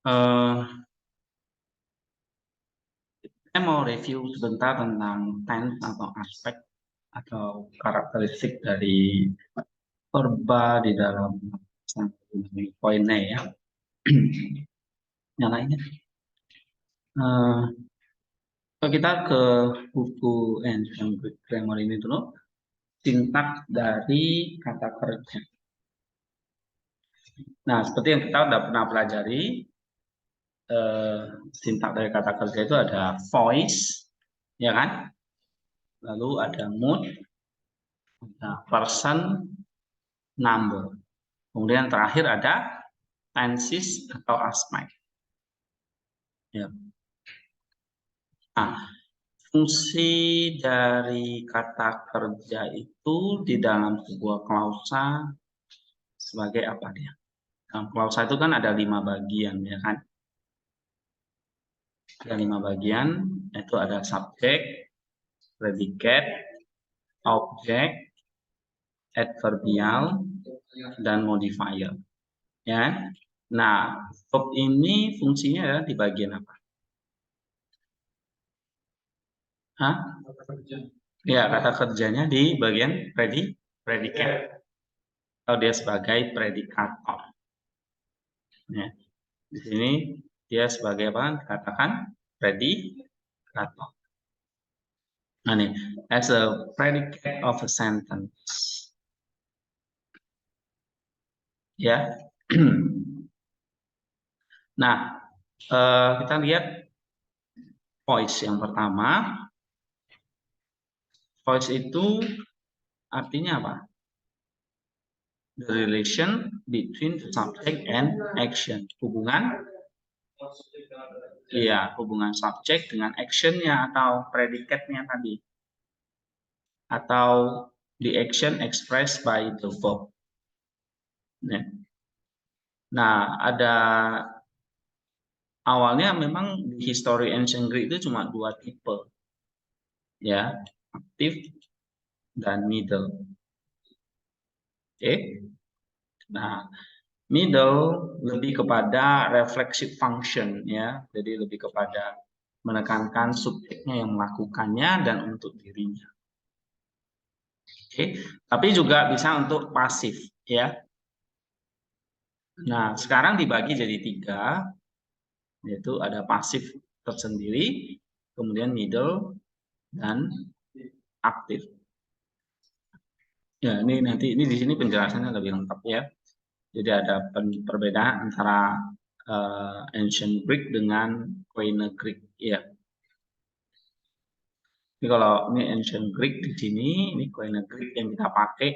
Eh, saya mau review sebentar tentang tense atau aspek atau karakteristik dari verba di dalam koine ya. Yang lainnya. Kalau kita ke buku Ancient Greek Grammar ini dulu, sintaks dari kata kerja. Nah, seperti yang kita sudah pernah pelajari, sintaks dari kata kerja itu ada voice, ya kan? Lalu ada mood, ada person, number. Kemudian terakhir ada tenses atau aspek. Ya. Nah, fungsi dari kata kerja itu di dalam sebuah klausa sebagai apa dia? Dalam klausa itu kan ada 5 bagian, ya kan? Ada 5 bagian, yaitu ada subjek, predikat, objek, adverbial, dan modifier. Ya. Nah, verb ini fungsinya adalah di bagian apa? Hah? Ya, kata kerjanya di bagian predikat. Atau dia sebagai predikator. Ya. Di sini dia sebagai apa? Katakan predikator. Nah, nih, as a predicate of a sentence. Ya. Nah, kita lihat voice yang pertama. Voice itu artinya apa? The relation between subject and action. Hubungan, iya, hubungan subjek dengan actionnya atau predikatnya tadi. Atau the action expressed by the verb. Nah, ada awalnya memang di history ancient Greek itu cuma 2 tipe. Ya, aktif dan middle. Oke. Nah, middle lebih kepada reflexive function ya. Jadi lebih kepada menekankan subjeknya yang melakukannya dan untuk dirinya. Oke, tapi juga bisa untuk pasif ya. Nah, sekarang dibagi jadi 3, yaitu ada pasif tersendiri, kemudian middle, dan aktif. Ya, ini nanti di sini penjelasannya lebih lengkap ya. Jadi ada perbedaan antara Ancient Greek dengan Koine Greek ya. Jadi kalau ini Ancient Greek di sini, ini Koine Greek yang kita pakai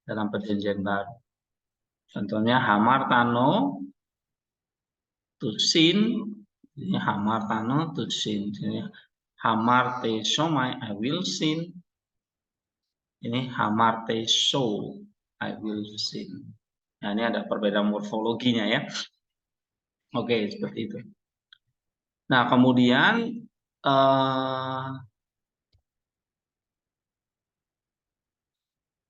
dalam perjanjian baru. Contohnya hamartano, tusin, ini hamartano, tusin. Ini hamarte somai, I will sin. Ini hamarte so, I will sin. Nah, ini ada perbedaan morfologinya ya. Oke, seperti itu. Nah, kemudian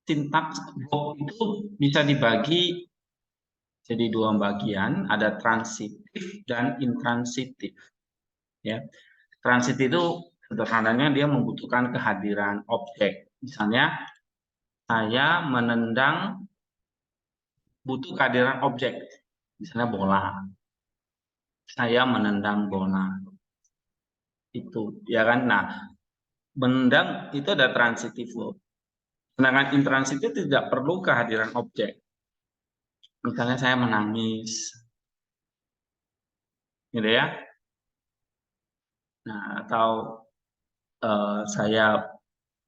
sintaks verb itu bisa dibagi jadi 2 bagian, ada transitif dan intransitif. Ya, transitif itu sederhananya dia membutuhkan kehadiran objek. Misalnya, saya menendang butuh kehadiran objek, misalnya bola. Saya menendang bola. Itu, ya kan? Nah, menendang itu ada transitif verb. Sedangkan intransitif tidak perlu kehadiran objek. Misalnya saya menangis, gitu ya. Nah, atau saya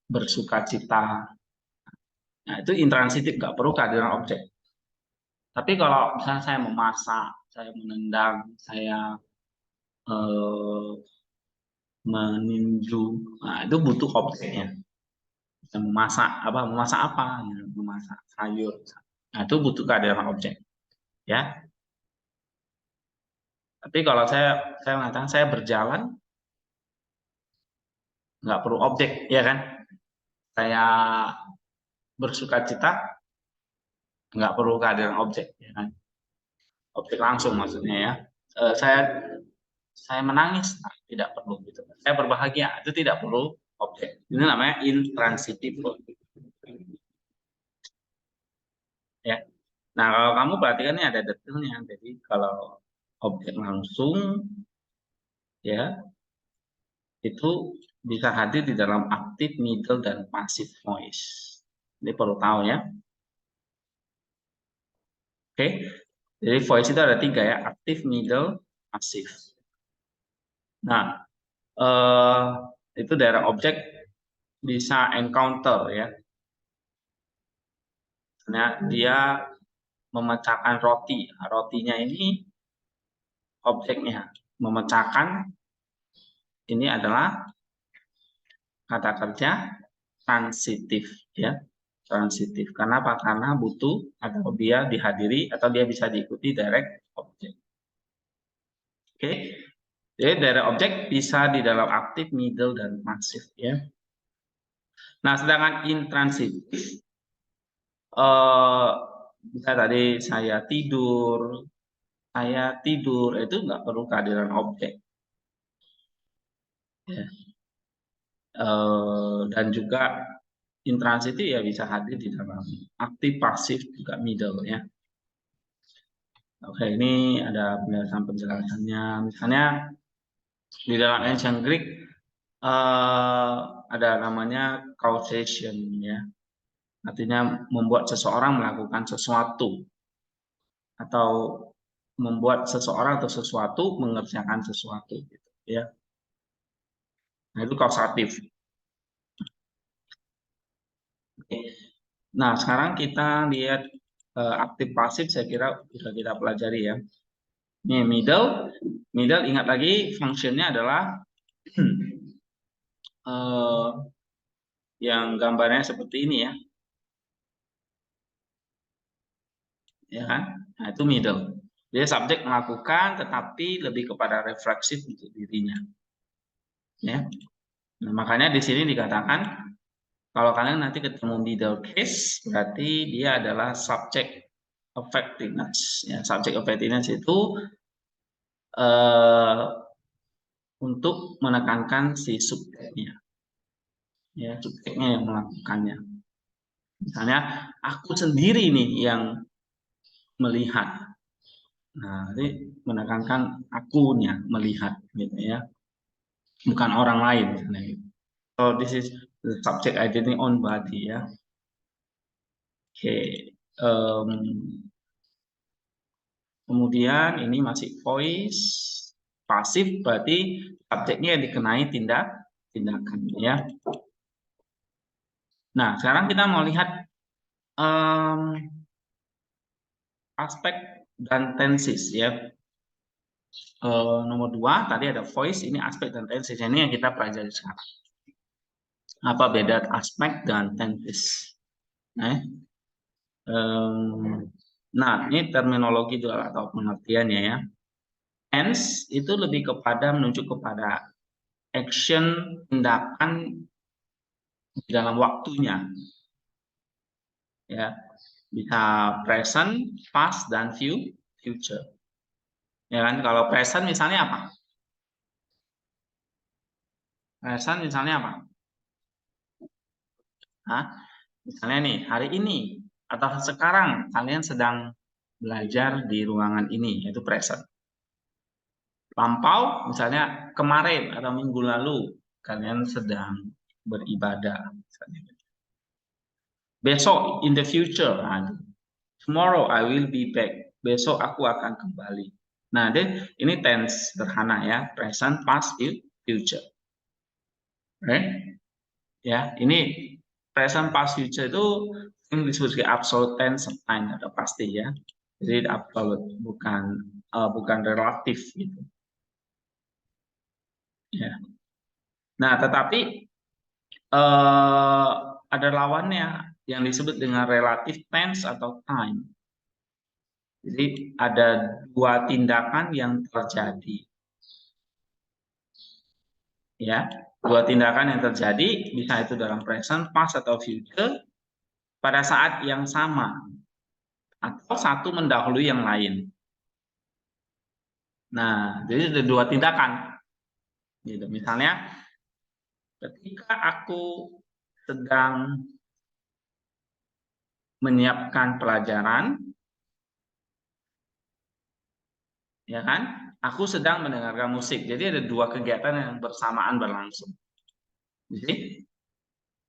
bersuka cita. Nah, itu intransitif, nggak perlu kehadiran objek. Tapi kalau misalnya saya memasak, saya menendang, saya meninju, nah itu butuh objeknya. Bisa memasak apa? Ya, memasak sayur. Nah, itu butuh kehadiran objek. Ya. Tapi kalau saya mengatakan saya berjalan, nggak perlu objek, ya kan? Saya bersuka cita, nggak perlu kehadiran objek, ya kan? Objek langsung maksudnya ya. saya menangis, nah, tidak perlu gitu. Saya berbahagia, itu tidak perlu objek. Ini namanya intransitif. Ya. Nah, kalau kamu perhatikan ini ada detailnya. Jadi kalau objek langsung ya itu bisa hadir di dalam active, middle, dan passive voice. Ini perlu tahu ya. Oke. Jadi voice itu ada 3 ya, active, middle, passive. Nah, itu daerah objek bisa encounter ya. Nah, dia memecahkan roti. Rotinya ini objeknya. Memecahkan ini adalah kata kerja transitif ya. Transitif. Karena apa? Karena butuh atau dia dihadiri atau dia bisa diikuti direct objek. Oke. Jadi daerah objek bisa di dalam aktif, middle, dan pasif ya. Nah, sedangkan intransitif bisa tadi saya tidur itu nggak perlu kehadiran objek ya. Dan juga intransitif ya bisa hadir di dalam aktif, pasif, juga middle ya. Oke, ini ada penjelasannya. Misalnya di dalam ancient Greek ada namanya causation ya. Artinya membuat seseorang melakukan sesuatu atau membuat seseorang atau sesuatu mengerjakan sesuatu gitu ya. Nah, itu kausatif. Oke. Nah, sekarang kita lihat aktif pasif, saya kira sudah kita pelajari ya. Ini middle ingat lagi fungsinya adalah yang gambarnya seperti ini ya. Ya kan? Nah, itu middle. Dia subjek melakukan tetapi lebih kepada refleksif untuk dirinya. Ya. Nah, makanya di sini dikatakan kalau kalian nanti ketemu middle case berarti dia adalah subject effectiveness. Ya, subject effectiveness itu untuk menekankan si subjeknya. Ya, subjeknya yang melakukannya. Misalnya aku sendiri nih yang melihat. Nah, ini menekankan akunya melihat gitu ya. Bukan orang lain misalnya gitu. So this is the subject identity on body ya. Oke. Kemudian ini masih voice pasif berarti subjeknya yang dikenai tindakan ya. Nah, sekarang kita mau lihat aspek dan tenses ya. Nomor 2 tadi ada voice, ini aspek dan tenses. Ini yang kita pelajari sekarang. Apa beda aspek dan tenses? Nah, ini terminologi juga atau pengertiannya ya. Tense itu lebih kepada menunjuk kepada action, tindakan di dalam waktunya. Ya, bisa present, past, dan future. Ya kan, kalau present misalnya apa? Present misalnya apa? Hah? Misalnya nih, hari ini atau sekarang kalian sedang belajar di ruangan ini, yaitu present. Lampau, misalnya kemarin atau minggu lalu kalian sedang beribadah. Misalnya. Besok, in the future, tomorrow I will be back. Besok aku akan kembali. Nah, ini tense sederhana ya, present, past, future. Ya, ini present, past, future itu yang disebut sebagai absolute tense of time atau pasti ya. Jadi absolute bukan relatif gitu. Ya. Nah, tetapi ada lawannya yang disebut dengan relative tense atau time. Jadi ada 2 tindakan yang terjadi. Ya, 2 tindakan yang terjadi, bisa itu dalam present, past atau future pada saat yang sama atau satu mendahului yang lain. Nah, jadi ada dua tindakan. Gitu. Misalnya, ketika aku sedang menyiapkan pelajaran, ya kan? Aku sedang mendengarkan musik. Jadi ada dua kegiatan yang bersamaan berlangsung. Jadi,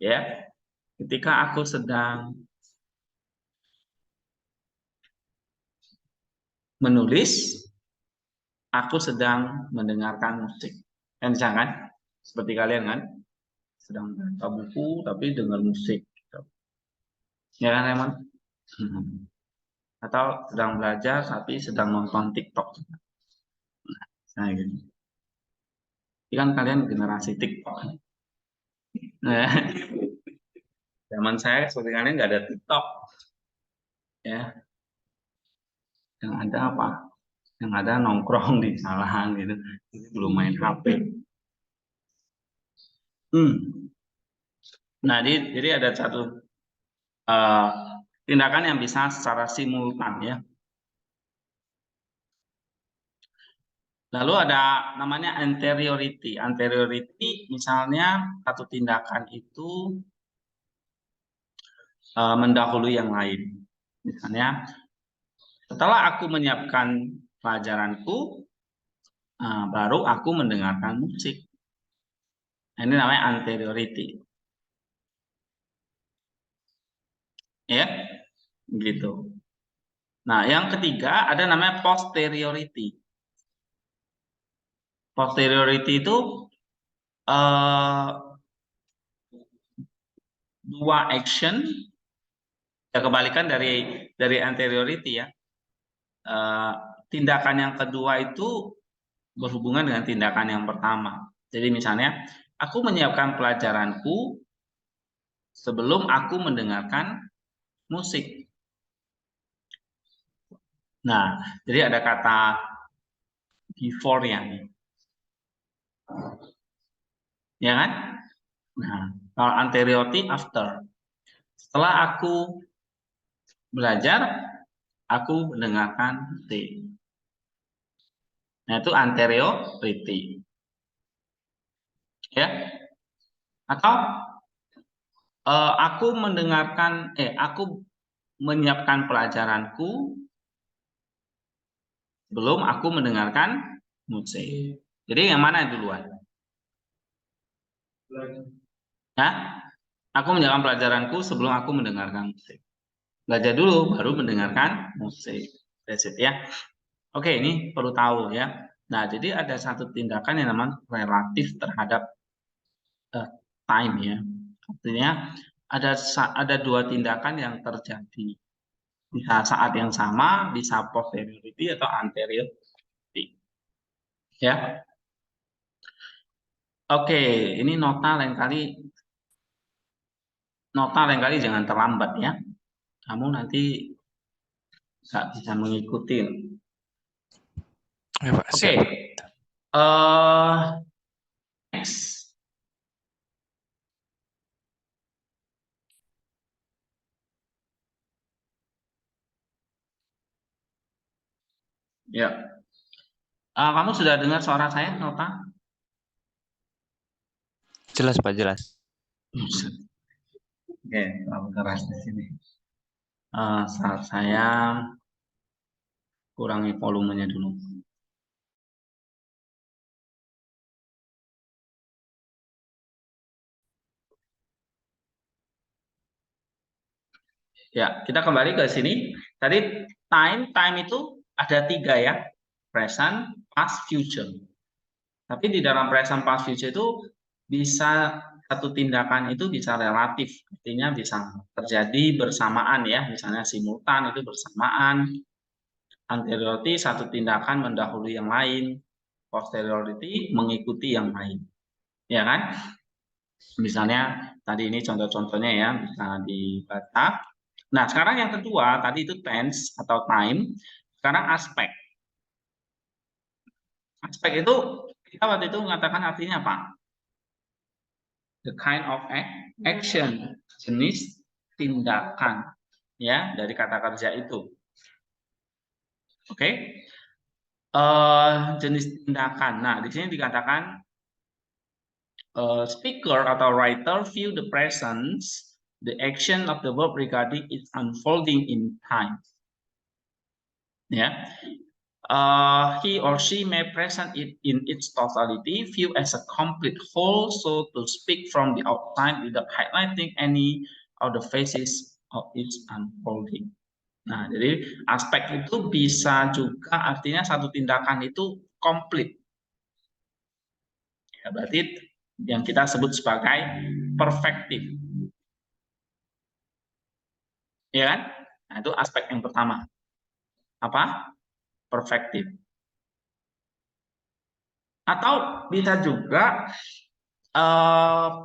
ya, ketika aku sedang menulis, aku sedang mendengarkan musik. Kan bisa kan? Seperti kalian kan? Sedang baca buku tapi dengar musik. Gitu. Ya kan, Emon? Atau sedang belajar tapi sedang nonton TikTok. Nah, gitu. Ini kan kalian generasi TikTok. Nah, zaman saya seperti kalian nggak ada TikTok. Ya, yang ada apa? Yang ada nongkrong di salahan gitu. Jadi belum main HP. Nah, jadi ada satu tindakan yang bisa secara simultan ya. Lalu ada namanya anteriority. Anteriority misalnya satu tindakan itu mendahului yang lain. Misalnya setelah aku menyiapkan pelajaranku, baru aku mendengarkan musik. Ini namanya anteriority. Ya, gitu. Nah, yang ketiga ada namanya posteriority. Posteriority itu dua action, ya kebalikan dari anteriority ya. Tindakan yang kedua itu berhubungan dengan tindakan yang pertama. Jadi misalnya, aku menyiapkan pelajaranku sebelum aku mendengarkan musik. Nah, jadi ada kata before-nya nih. Ya kan? Nah, kalau anteriority after. Setelah aku belajar, aku mendengarkan musik. Nah, itu anteriority. Ya. Atau aku menyiapkan pelajaranku belum aku mendengarkan musik. Jadi yang mana duluan? Ya, aku menyiapkan pelajaranku sebelum aku mendengarkan musik. Belajar dulu, baru mendengarkan musik. That's it ya. Oke, ini perlu tahu ya. Nah, jadi ada satu tindakan yang namanya relatif terhadap time ya. Artinya ada dua tindakan yang terjadi. Bisa saat yang sama, bisa posteriority atau anteriority. Ya. Oke, ini nota lain kali jangan terlambat ya. Kamu nanti nggak bisa mengikuti. Ya, Pak, Oke. siap. Next. Ya. Kamu sudah dengar suara saya, Nota? Jelas, Pak, jelas. Oke, terlalu keras di sini. Saat saya kurangi volumenya dulu. Ya, kita kembali ke sini. Tadi time itu ada 3 ya. Present, past, future. Tapi di dalam present, past, future itu bisa satu tindakan itu bisa relatif. Artinya bisa terjadi bersamaan ya. Misalnya simultan itu bersamaan. Anteriority satu tindakan mendahului yang lain. Posteriority mengikuti yang lain. Ya kan? Misalnya tadi ini contoh-contohnya ya, bisa dibaca. Nah, sekarang yang kedua, tadi itu tense atau time, sekarang aspek. Aspek itu, kita waktu itu mengatakan artinya apa? The kind of action, jenis tindakan, ya, dari kata kerja itu. Oke? jenis tindakan. Nah, di sini dikatakan speaker atau writer view the presence, the action of the verb regarding its unfolding in time. Ya, he or she may present it in its totality, view as a complete whole, so to speak from the outside without highlighting any of the phases of its unfolding. Nah, jadi aspek itu bisa juga artinya satu tindakan itu komplit. Ya, berarti yang kita sebut sebagai perfektif. Ya kan? Nah, itu aspek yang pertama. Apa? Perfektif. Atau bisa juga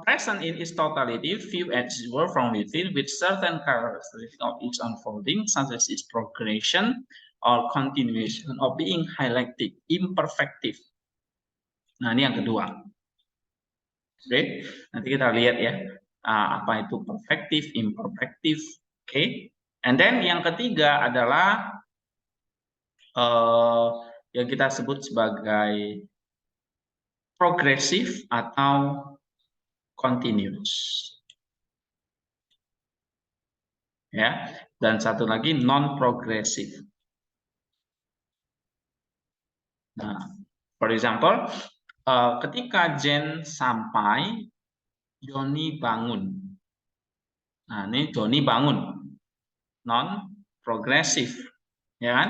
present in its totality, view as it were from within with certain characteristics of its unfolding, such as its progression or continuation of being highlighted, imperfective. Nah, ini yang kedua. Oke, nanti kita lihat ya, apa itu perfective, imperfective. Oke, and then yang ketiga adalah yang kita sebut sebagai progresif atau continuous. Ya, dan satu lagi non progresif. Nah, for example, ketika Jen sampai, Joni bangun. Nah, ini Joni bangun, non progresif, ya kan?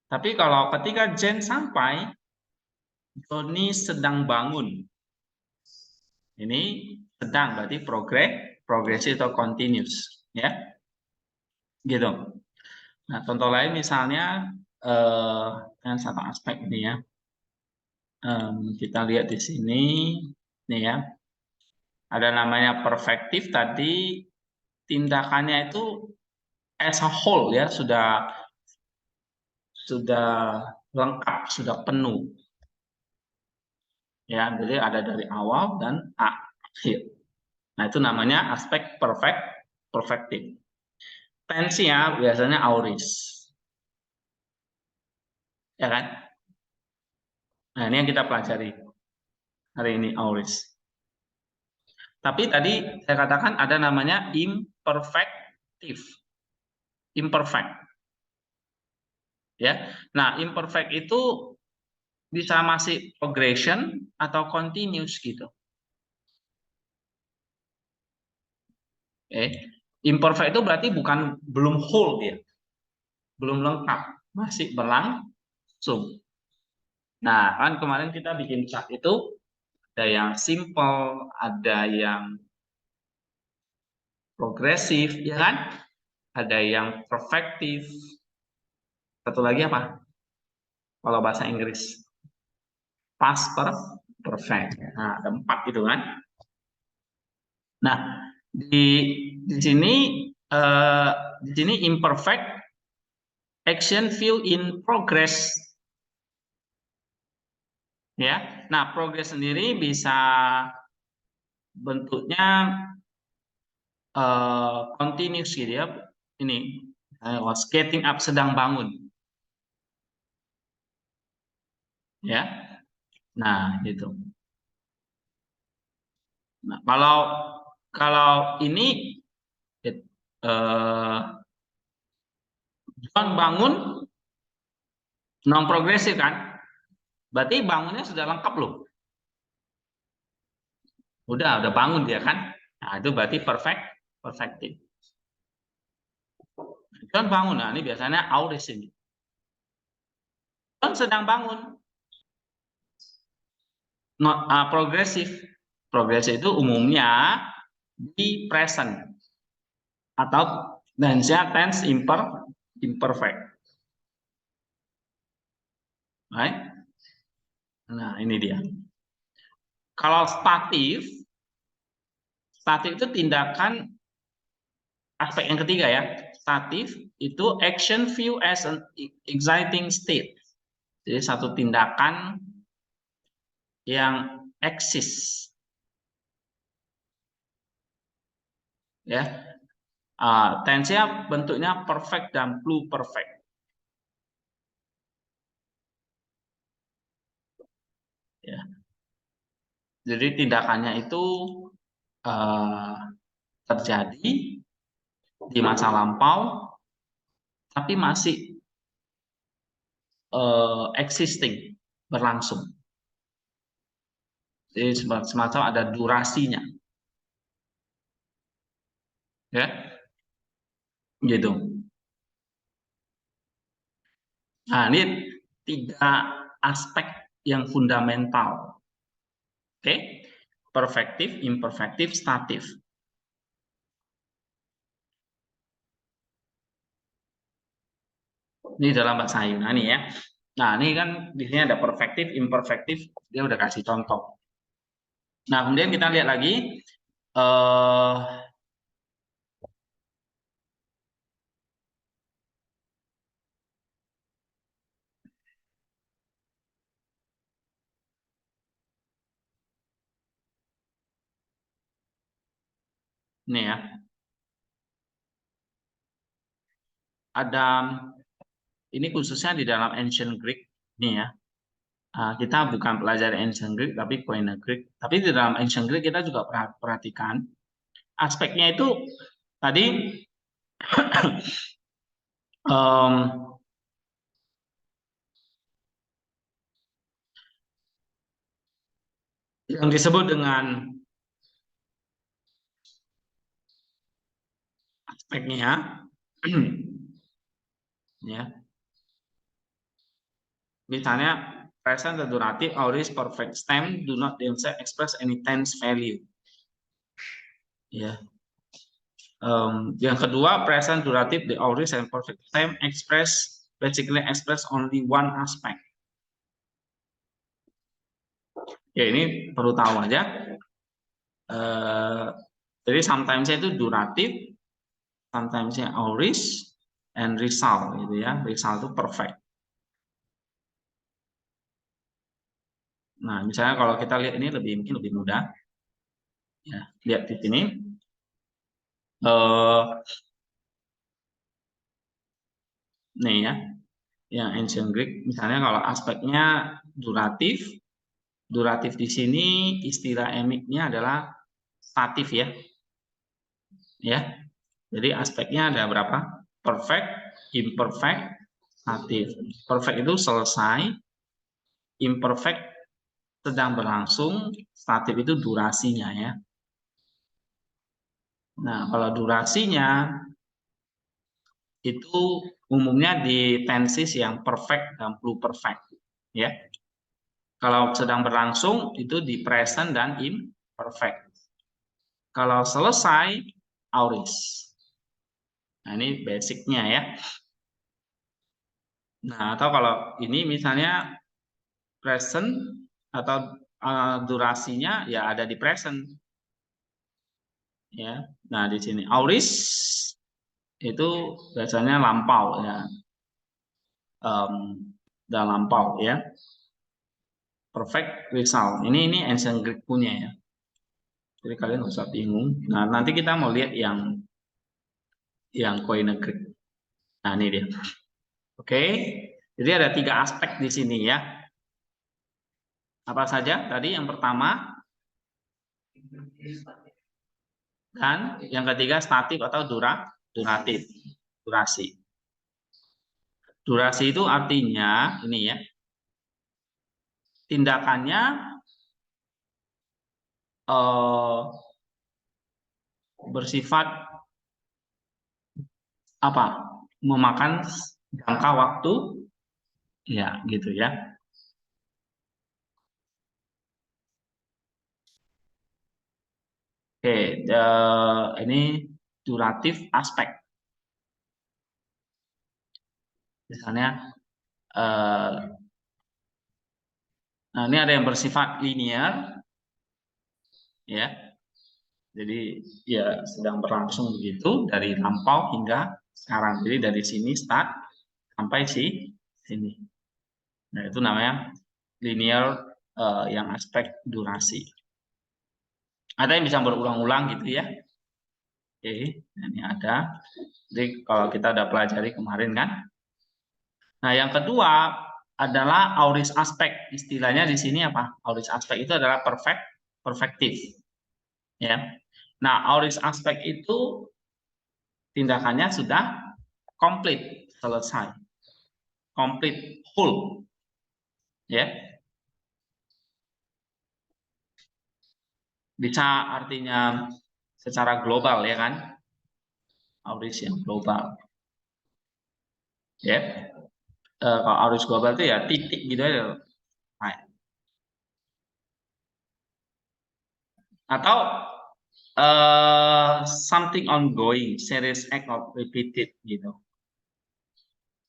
Tapi kalau ketika Jen sampai, Joni sedang bangun. Ini sedang berarti progresif atau continuous, ya, gitu. Nah, contoh lain misalnya dengan satu aspek ini ya. Kita lihat di sini, nih ya. Ada namanya perfektif tadi, tindakannya itu as a whole ya, sudah lengkap, sudah penuh. Ya, jadi ada dari awal dan akhir. Nah, itu namanya aspek perfektif. Tense-nya biasanya auris. Ya kan? Nah, ini yang kita pelajari hari ini, auris. Tapi tadi saya katakan ada namanya imperfective. Imperfect. Ya. Nah, imperfect itu bisa masih progression atau continuous gitu. Imperfect itu berarti belum whole dia. Belum lengkap, masih berlangsung. Nah, kan kemarin kita bikin chart itu ada yang simple, ada yang progresif, ya kan? Ada yang perfective. Satu lagi apa? Kalau bahasa Inggris, past perfect. Nah, ada 4 gitu kan? Nah, di sini imperfect action view in progress. Ya. Nah, progress sendiri bisa bentuknya continuous gitu ya. Ini was getting up, sedang bangun. Ya. Nah, gitu. Nah, kalau ini John bangun non progresif kan? Berarti bangunnya sudah lengkap loh. Udah bangun dia kan? Nah, itu berarti perfective. John bangun, nah ini biasanya auris ini. John sedang bangun. Not progresif. Progresif itu umumnya di present atau tense imperfect. Right? Nah, ini dia. Kalau statif itu tindakan aspek yang ketiga ya. Statif itu action view as an exciting state. Jadi satu tindakan yang eksis. Ya. Tense-nya bentuknya perfect dan pluperfect. Ya. Jadi tindakannya itu terjadi di masa lampau, tapi masih existing, berlangsung. Jadi semacam ada durasinya, ya, gitu. Nah, ini 3 aspek yang fundamental, oke? Perfektif, imperfektif, statif. Ini dalam bahasa Yunani ya. Nah, ini kan di sini ada perfektif, imperfektif, dia udah kasih contoh. Nah, kemudian kita lihat lagi ini ya. Ada ini khususnya di dalam ancient Greek nih ya. Kita bukan pelajari ancient Greek tapi Koine Greek. Tapi di dalam ancient Greek kita juga perhatikan aspeknya itu tadi yang disebut dengan aspeknya ya. Misalnya present duratif, aorist, perfect stem do not themselves express any tense value. Ya. Yang kedua, present duratif, the aorist and perfect stem basically express only one aspect. Ya, ini perlu tahu aja. Jadi sometimes itu duratif, sometimes aorist and result gitu ya. Result itu perfect. Nah, misalnya kalau kita lihat ini mungkin lebih mudah. Ya, lihat di sini. Nih ya, yang ancient Greek misalnya kalau aspeknya duratif, duratif di sini istilah emiknya adalah statif ya. Ya. Jadi aspeknya ada berapa? Perfect, imperfect, statif. Perfect itu selesai, imperfect sedang berlangsung, statif itu durasinya ya. Nah, kalau durasinya itu umumnya di tenses yang perfect dan pluperfect ya. Kalau sedang berlangsung itu di present dan imperfect. Kalau selesai aorist. Nah, ini basicnya ya. Nah, atau kalau ini misalnya present atau durasinya ya ada di present. Ya. Nah, di sini aorist itu biasanya lampau ya. Dan lampau ya. Perfect result. Ini ancient Greek punya ya. Jadi kalian nggak usah bingung. Nah, nanti kita mau lihat yang Koine Greek. Nah, ini dia. Oke. Jadi ada 3 aspek di sini ya. Apa saja? Tadi yang pertama dan yang ketiga statif atau duratif. Durasi. Durasi itu artinya ini ya. Tindakannya bersifat apa? Memakan jangka waktu ya, gitu ya. Oke, ini duratif aspek. Misalnya nah ini ada yang bersifat linear ya. Jadi ya sedang berlangsung begitu dari lampau hingga sekarang. Jadi dari sini start sampai sini. Nah, itu namanya linear yang aspek durasi. Ada yang bisa berulang-ulang gitu ya. Oke, nah ini ada. Jadi kalau kita udah pelajari kemarin kan. Nah, yang kedua adalah aorist aspek. Istilahnya di sini apa? Aorist aspek itu adalah perfektif. Ya. Nah, aorist aspek itu tindakannya sudah komplit, selesai. Komplit, full. Ya. Bisa artinya secara global ya kan? Aorist yang global. Ya. Kalau aorist global itu ya titik gitu aja. Nah, atau something ongoing, series act of repeated gitu.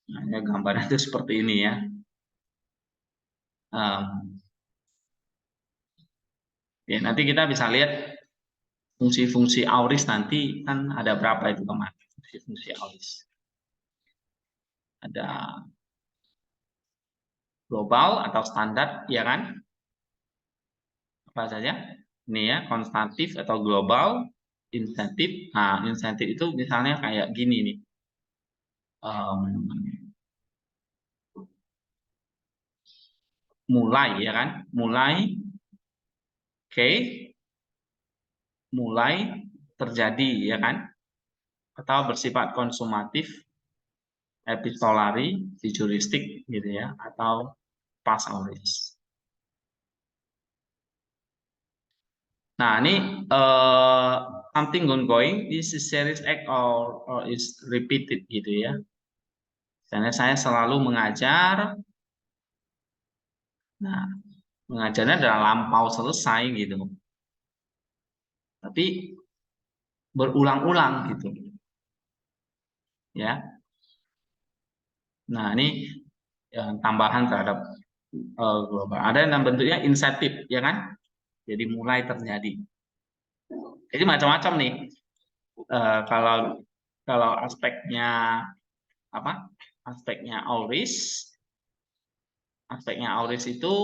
Nah, ya, gambarnya itu seperti ini ya. Ya, nanti kita bisa lihat fungsi-fungsi auris nanti kan ada berapa itu kemarin fungsi-fungsi auris. Ada global atau standar, ya kan? Apa saja? Ini ya, konstantif atau global, insentif. Nah, insentif itu misalnya kayak gini nih. Mulai ya kan? Mulai, oke, mulai terjadi ya kan? Atau bersifat konsumatif, epistolari, futuristik gitu ya, atau past auris. Nah, ini something ongoing is a series act or is repeated gitu ya. Misalnya saya selalu mengajar. Nah, mengajarnya adalah lampau selesai gitu. Tapi berulang-ulang gitu. Ya. Nah, ini tambahan terhadap global. Ada yang bentuknya insentif, ya kan? Jadi mulai terjadi. Jadi macam-macam nih. Kalau aspeknya apa? Aspeknya auris itu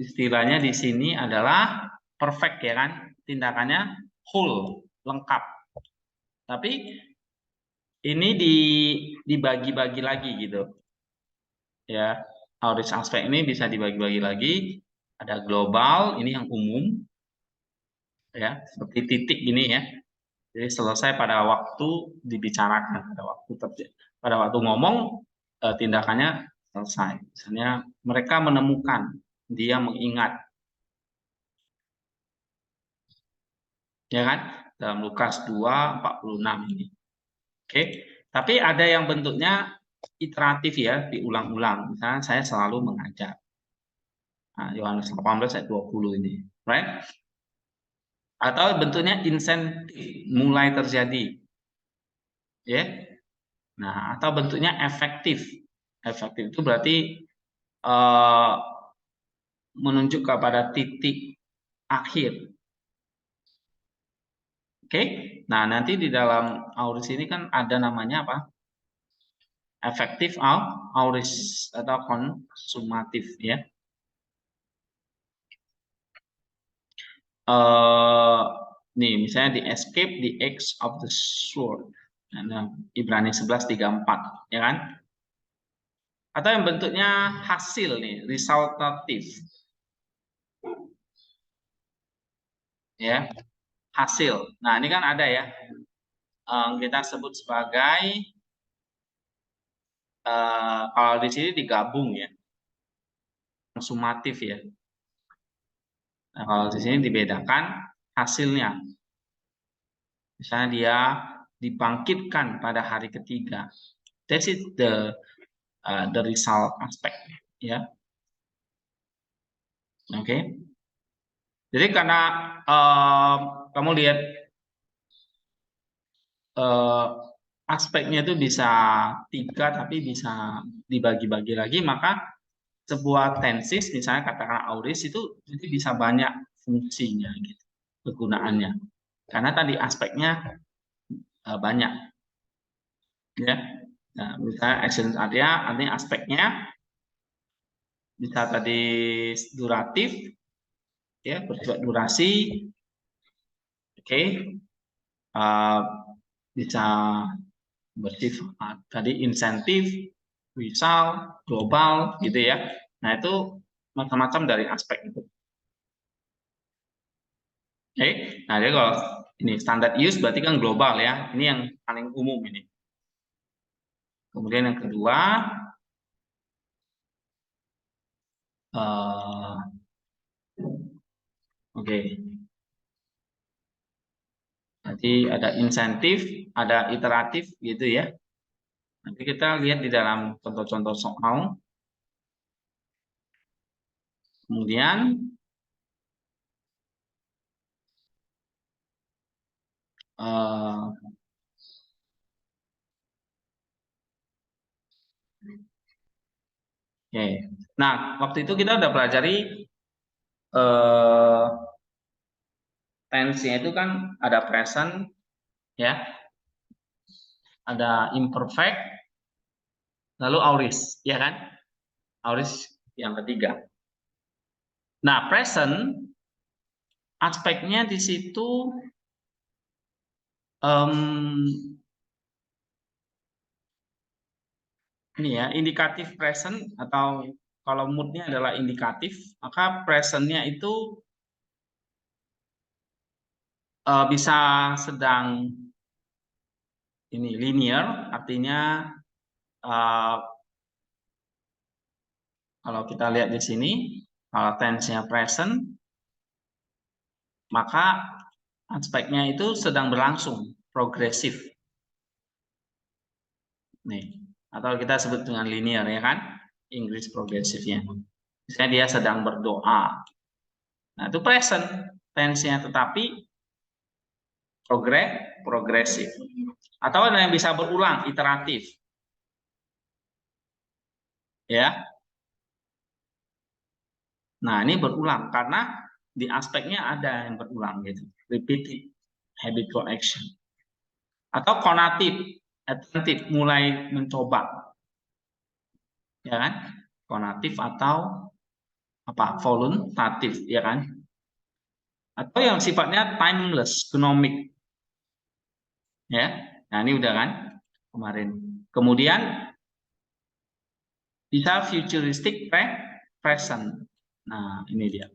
istilahnya di sini adalah perfect ya kan? Tindakannya full, lengkap. Tapi ini dibagi-bagi lagi gitu. Ya, auris aspek ini bisa dibagi-bagi lagi. Ada global, ini yang umum. Ya, seperti titik ini ya. Jadi selesai pada waktu dibicarakan, pada waktu ngomong tindakannya selesai. Misalnya mereka menemukan, dia mengingat, ya kan? Dalam Lukas 2:46 ini. Oke, tapi ada yang bentuknya iteratif ya, diulang-ulang. Misalnya saya selalu mengajar. Nah, Yohanes 18 ayat 20 ini, right? Atau bentuknya insentif, mulai terjadi, ya. Nah, atau bentuknya efektif. Efektif itu berarti menunjuk kepada titik akhir. Oke, nah nanti di dalam auris ini kan ada namanya apa? Efektif auris atau konsumatif ya. Nih misalnya di escape the edge of the sword. Nah, Ibrani 11:34 ya kan? Atau yang bentuknya hasil nih, resultatif. Ya, hasil. Nah, ini kan ada ya. Kita sebut sebagai kalau di sini digabung ya. Konsumatif ya. Nah, kalau di sini dibedakan hasilnya. Misalnya dia dibangkitkan pada hari ketiga. That is the result aspect ya. Oke. Jadi karena kamu lihat aspeknya itu bisa 3 tapi bisa dibagi-bagi lagi, maka sebuah tensis misalnya katakan auris itu jadi bisa banyak fungsinya gitu, kegunaannya. Karena tadi aspeknya banyak ya. Nah, misalnya action artinya aspeknya bisa tadi duratif ya, bersifat durasi. Oke. Bisa bersifat tadi insentif result, global, gitu ya. Nah, itu macam-macam dari aspek itu. Oke, nah jadi kalau ini standard use berarti kan global ya. Ini yang paling umum ini. Kemudian yang kedua, oke. Nanti ada insentif, ada iteratif gitu ya. Nanti kita lihat di dalam contoh-contoh soal. Kemudian oke. Nah, waktu itu kita udah pelajari tense-nya itu kan ada present ya, ada imperfect, lalu aorist, ya kan? Aorist yang ketiga. Nah, present aspeknya di situ ini ya, indikatif present atau kalau moodnya adalah indikatif, maka presentnya itu bisa sedang ini linear, artinya kalau kita lihat di sini, kalau tense-nya present, maka aspeknya itu sedang berlangsung, progresif. Nih, atau kita sebut dengan linear ya kan, Inggris progresifnya. Misalnya dia sedang berdoa. Nah, itu present tense-nya, tetapi progresif. Atau ada yang bisa berulang, iteratif. Ya. Nah, ini berulang karena di aspeknya ada yang berulang gitu. Repeated habitual action. Atau konatif, attentive, mulai mencoba. Ya kan? Konatif atau apa? Voluntatif, ya kan? Atau yang sifatnya timeless, gnomik. Ya. Nah, ini udah kan kemarin. Kemudian bisa futuristic present. Nah, ini dia.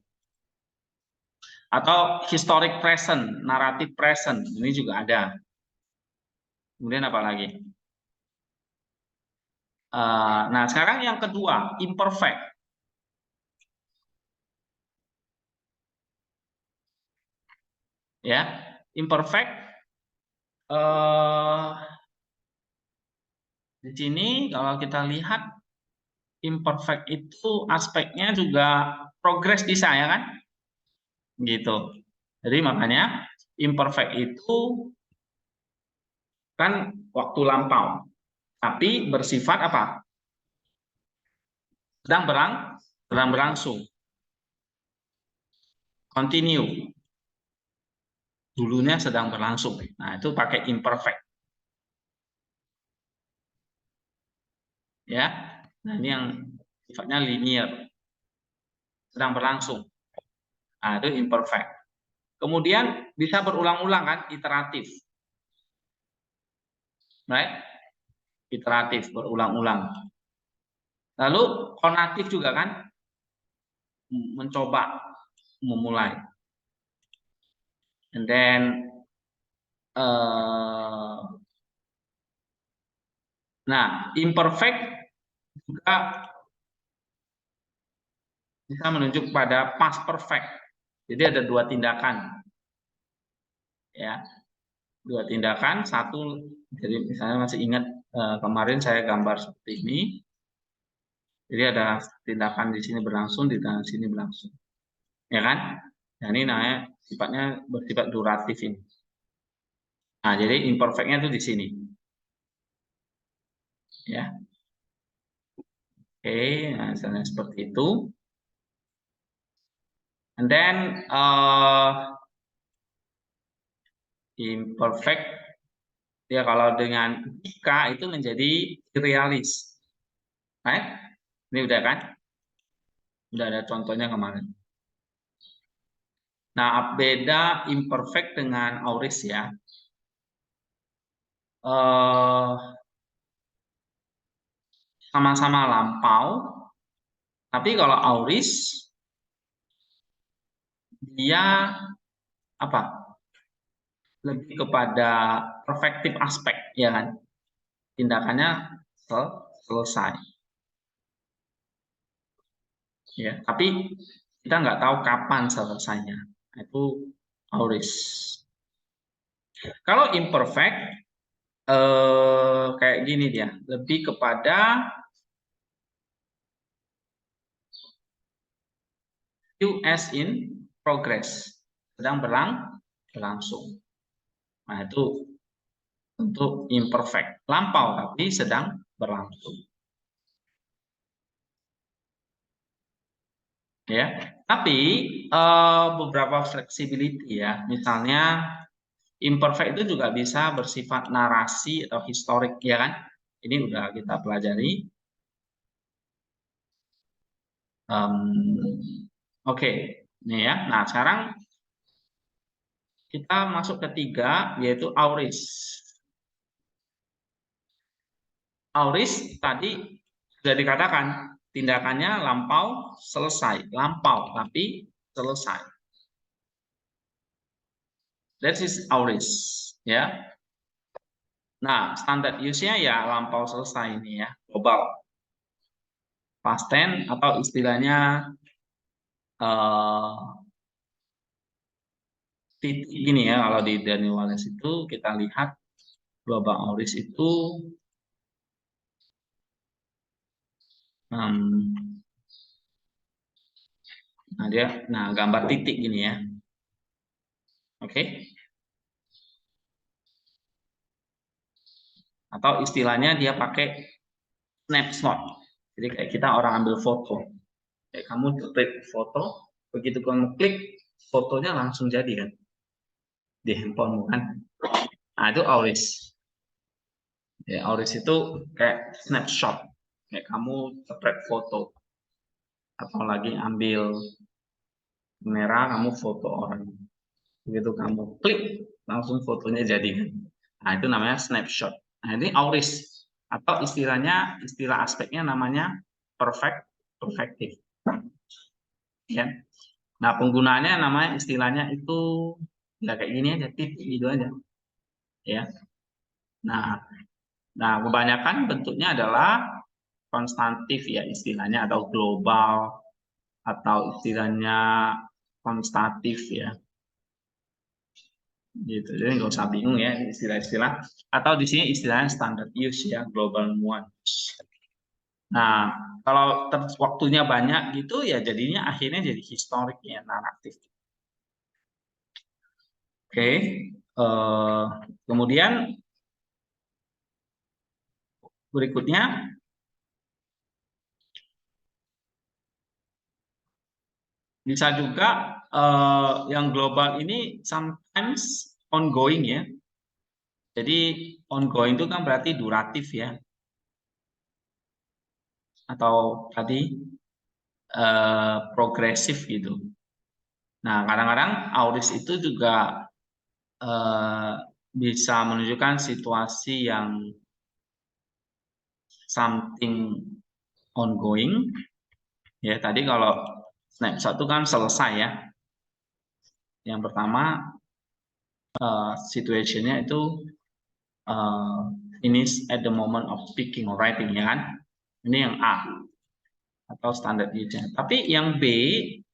Atau historic present, narrative present. Ini juga ada. Kemudian apa lagi? Nah, sekarang yang kedua, imperfect. Ya, imperfect. Di sini kalau kita lihat imperfect itu aspeknya juga progres bisa ya kan? Gitu. Jadi makanya imperfect itu kan waktu lampau, tapi bersifat apa? Sedang berlangsung. Continue. Dulunya sedang berlangsung. Nah, itu pakai imperfect. Ya. Nah, ini yang sifatnya linear. Sedang berlangsung. Nah, itu imperfect. Kemudian bisa berulang-ulang kan, iteratif. Right? Iteratif, berulang-ulang. Lalu konatif juga kan, mencoba, memulai. And then nah, imperfect juga bisa menunjuk pada past perfect. Jadi ada dua tindakan. Ya. Dua tindakan, satu jadi misalnya masih ingat kemarin saya gambar seperti ini. Jadi ada tindakan di sini berlangsung, di sini berlangsung. Ya kan? Nah, ini namanya sifatnya bersifat duratif ini. Nah, jadi imperfectnya itu di sini. Ya. Oke, nah, misalnya seperti itu. And then imperfect ya kalau dengan jika itu menjadi realis. Right? Ini udah kan? Udah ada contohnya kemarin. Nah, beda imperfect dengan aorist ya. sama-sama lampau, tapi kalau auris dia apa? Lebih kepada perfective aspek, ya kan? Tindakannya selesai, ya. Tapi kita nggak tahu kapan selesainya. Itu auris. Kalau imperfect, kayak gini dia, lebih kepada as in progress, sedang berlangsung. Nah, itu untuk imperfect, lampau tapi sedang berlangsung. Ya, tapi beberapa flexibility ya, misalnya imperfect itu juga bisa bersifat narasi atau historik, ya kan? Ini udah kita pelajari. Oke, nih ya. Nah, sekarang kita masuk ketiga, yaitu auris. Auris tadi sudah dikatakan tindakannya lampau selesai, lampau tapi selesai. That is auris, ya. Nah, standar use-nya ya lampau selesai ini ya, global. Past tense atau istilahnya titik gini ya, kalau di Daniel Wallace itu kita lihat global auris itu nah gambar titik gini ya. Oke. Atau istilahnya dia pakai snapshot. Jadi kayak kita orang ambil foto. Kayak kamu klik foto, begitu kamu klik, fotonya langsung jadi kan di handphonemu kan. Nah, itu auris. Ya, auris itu kayak snapshot. Kayak kamu spread foto. Atau lagi ambil kamera, kamu foto orang. Begitu kamu klik, langsung fotonya jadi kan. Nah, itu namanya snapshot. Nah, ini auris. Atau istilahnya, istilah aspeknya namanya perfective. Ya. Nah, penggunaannya namanya istilahnya itu ya kayak gini aja, titik gitu aja. Ya. Nah, kebanyakan bentuknya adalah konstantif ya istilahnya, atau global, atau istilahnya konstatif ya. Gitu. Jadi nggak usah bingung ya istilah-istilah. Atau di sini istilahnya standard use ya, global ones. Nah, kalau waktunya banyak gitu ya jadinya akhirnya jadi historik ya, naratif. Oke, kemudian berikutnya bisa juga yang global ini sometimes ongoing ya. Jadi ongoing itu kan berarti duratif ya. Atau tadi progresif gitu. Nah, kadang-kadang auris itu juga bisa menunjukkan situasi yang something ongoing. Ya, tadi kalau snapshot itu kan selesai ya. Yang pertama situationnya itu finish at the moment of speaking or writing ya kan. Ini yang A atau standar use-nya. Tapi yang B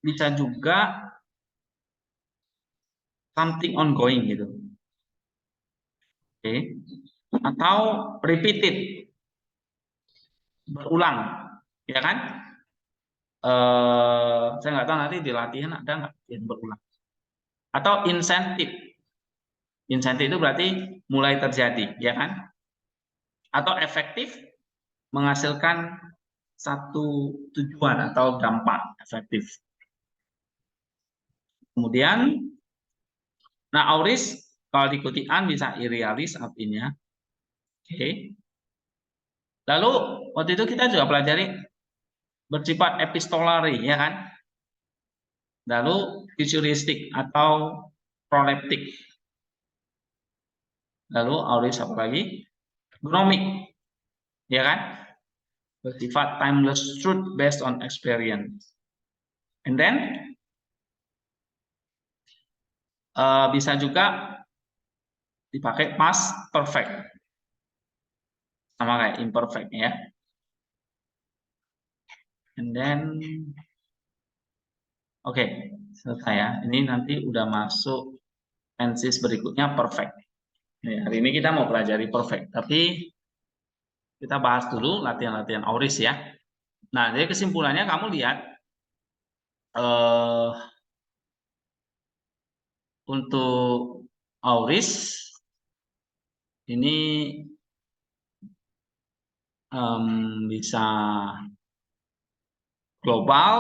bisa juga something ongoing gitu. Oke. Atau repeated, berulang, ya kan? Saya nggak tahu nanti di latihan ada nggak yang berulang. Atau insentif. Insentif itu berarti mulai terjadi, ya kan? Atau efektif, menghasilkan satu tujuan atau dampak efektif. Kemudian, nah auris kalau diikuti an bisa irrealis artinya. Oke. Lalu waktu itu kita juga pelajari bersifat epistolari, ya kan? Lalu futuristik atau proleptik. Lalu auris apa lagi? Gnomik, ya kan? bersifat timeless truth based on experience. And then bisa juga dipakai past perfect, sama kayak imperfect ya. And then oke, selesai ya. Ini nanti udah masuk tenses berikutnya perfect. Nih, hari ini kita mau pelajari perfect, tapi kita bahas dulu latihan-latihan auris ya. Nah, jadi kesimpulannya kamu lihat untuk auris ini bisa global,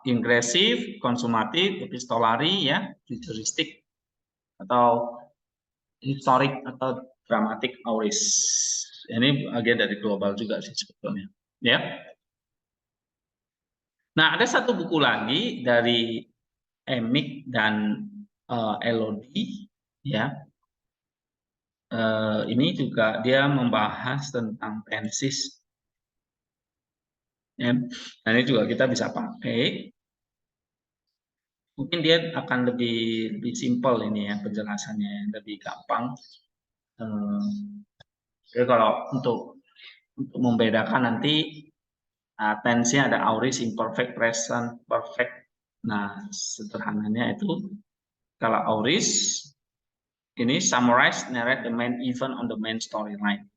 ingresif, konsumatif, epistolari ya, futuristik atau historik atau dramatik auris. Ini bagian dari global juga sih sebetulnya. Ya. Nah, ada satu buku lagi dari Emick dan Elodie ya. Ini juga dia membahas tentang tenses. Ya. Nah, ini juga kita bisa pakai. Mungkin dia akan lebih simple ini ya penjelasannya, lebih gampang. Jadi kalau untuk membedakan nanti tense-nya ada auris, imperfect, present, perfect. Nah, sederhananya itu kalau auris ini summarize, narrate the main event on the main storyline.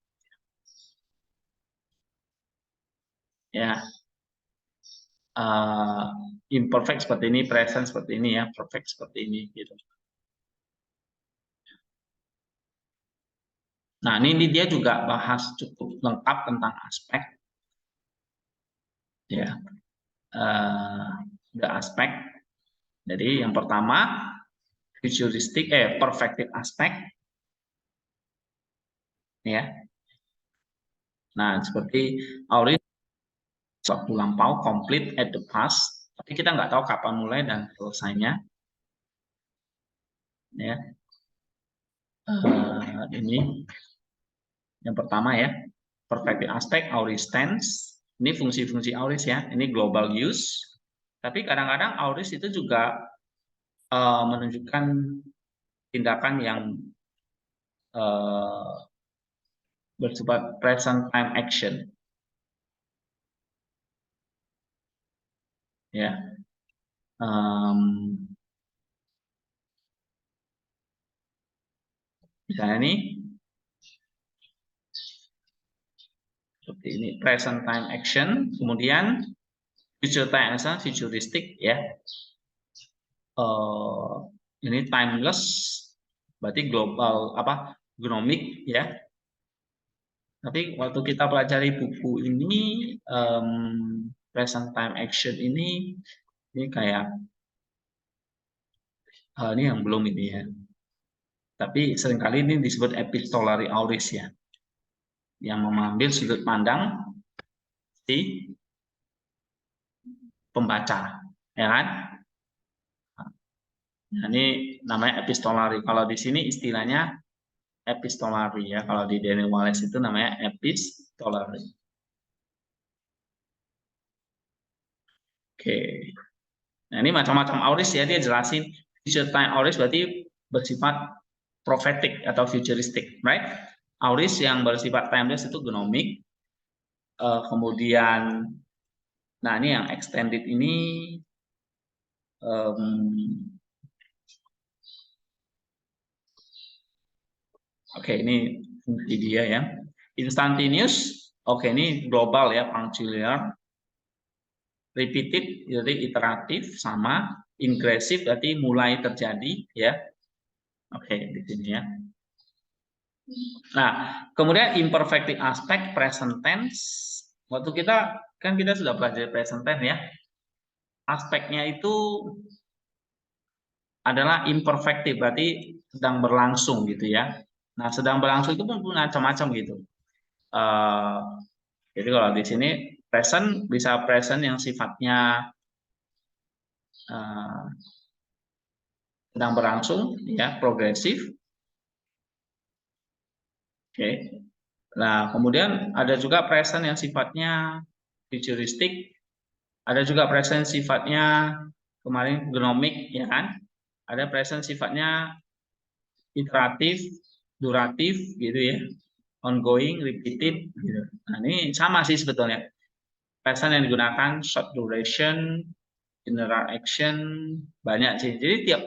Ya, imperfect seperti ini, present seperti ini ya, perfect seperti ini gitu. Nah, ini dia juga bahas cukup lengkap tentang aspek ya, the aspek. Jadi yang pertama futuristic, perfective aspect ya. Nah, seperti auris waktu lampau, complete at the past, tapi kita nggak tahu kapan mulai dan selesainya. Ya, ini yang pertama ya, perfective aspect, auris tense. Ini fungsi-fungsi auris ya. Ini global use. Tapi kadang-kadang auris itu juga menunjukkan tindakan yang bersifat present time action. Ya. Misalnya ini seperti ini, present time action, kemudian future time action, futuristic ya. Ini timeless, berarti global apa? Gnomic ya. Tapi waktu kita pelajari buku ini, present time action ini kayak ini yang belum ini ya. Tapi seringkali ini disebut epistolary auris ya, yang mengambil sudut pandang si pembaca, ya kan? Nah, ini namanya epistolary. Kalau di sini istilahnya epistolary ya. Kalau di Daniel Wallace itu namanya epistolary. Oke. Nah, ini macam-macam auris ya, dia jelasin future time auris berarti bersifat prophetic atau futuristic, right? Auris yang bersifat timeless itu gnomic. Kemudian, nah ini yang extended ini oke, ini fungsi dia ya. Instantaneous, oke ini global ya, punctiliar. Repeated jadi iteratif, sama. Ingressive berarti mulai terjadi ya. Oke, di sini ya. Nah, kemudian imperfective aspect present tense. Waktu kita sudah belajar present tense ya. Aspeknya itu adalah imperfective berarti sedang berlangsung gitu ya. Nah, sedang berlangsung itu pun macam-macam gitu. Jadi kalau di sini present bisa present yang sifatnya sedang berlangsung ya, progresif. Oke. Nah, kemudian ada juga present yang sifatnya futuristik. Ada juga present sifatnya kemarin gnomik, ya kan? Ada present sifatnya iteratif, duratif, gitu ya, ongoing, repeated, gitu. Nah, ini sama sih sebetulnya. Present yang digunakan short duration, general action, banyak sih. Jadi tiap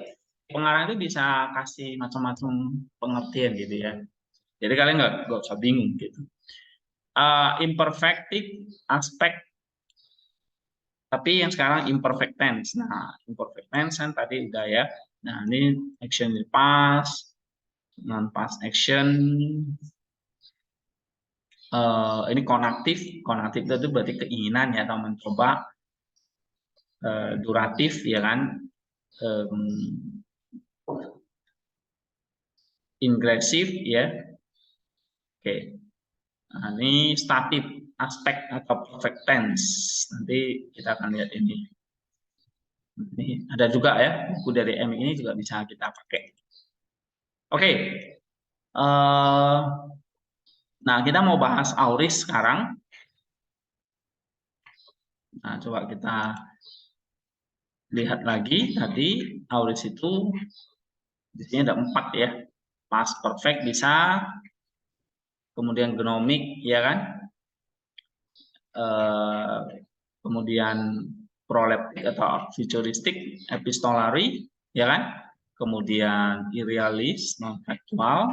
pengarang itu bisa kasih macam-macam pengertian gitu ya. Jadi kalian nggak usah bingung gitu. Imperfective aspek, tapi yang sekarang imperfect tense. Nah, imperfect tense kan tadi udah ya. Nah, ini action in the past, non past action. Ini konaktif. Konaktif itu berarti keinginan ya, atau mencoba. Duratif ya kan. Ingressive ya. Oke. Nah, ini statif aspek atau perfect tense. Nanti kita akan lihat ini. Ini ada juga ya, buku dari M ini juga bisa kita pakai. Oke. Nah, kita mau bahas auris sekarang. Nah, coba kita lihat lagi tadi auris itu di sini ada 4 ya. Past perfect bisa, kemudian gnomik ya kan. Kemudian proleptic atau futuristik, epistolari ya kan. Kemudian irrealis, non factual,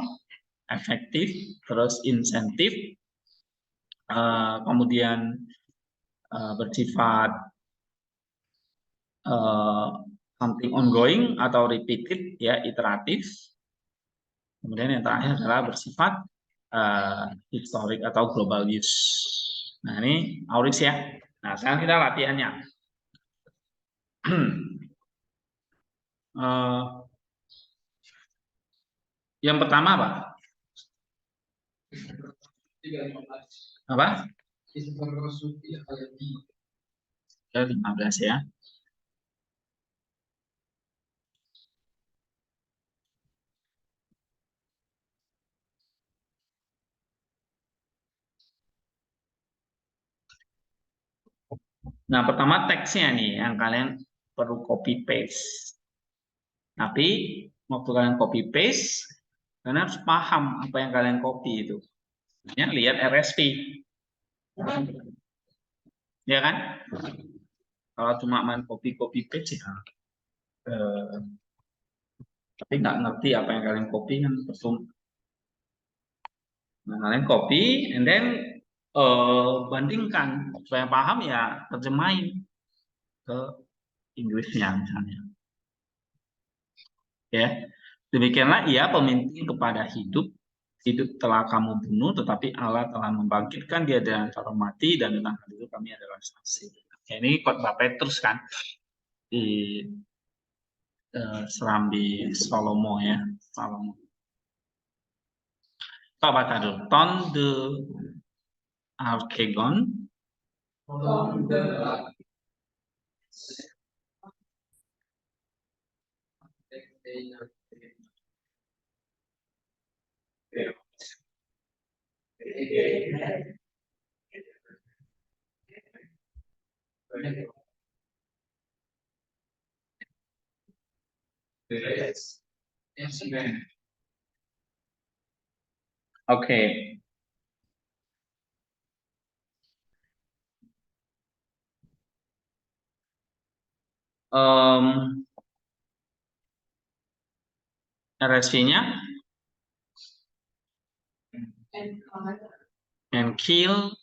efektif, terus insentif, kemudian bersifat something ongoing atau repeated ya, iteratif. Kemudian yang terakhir adalah bersifat historic atau global use. Nah, ini auris ya. Nah, sekarang kita latihannya. Yang pertama apa? Apa? 15 ya. Nah, pertama teksnya nih yang kalian perlu copy paste. Tapi waktu kalian copy paste, kalian harus paham apa yang kalian copy itu. Ya, lihat RSP. Ya kan? Kalau cuma main copy paste ya, tapi nggak ngerti apa yang kalian copy kan percuma. Nah, kalian copy, and then bandingkan supaya paham ya, terjemahin ke Inggrisnya misalnya. Ya, demikianlah ia pemimpin kepada hidup. Hidup telah kamu bunuh, tetapi Allah telah membangkitkan dia dari antara mati, dan tentang hal itu kami adalah saksi. Ya, ini khotbah Petrus kan di Serambi Salomo ya, Salomo. Pak baca dulu. Ton de Archegon. Oke. RSV-nya and kill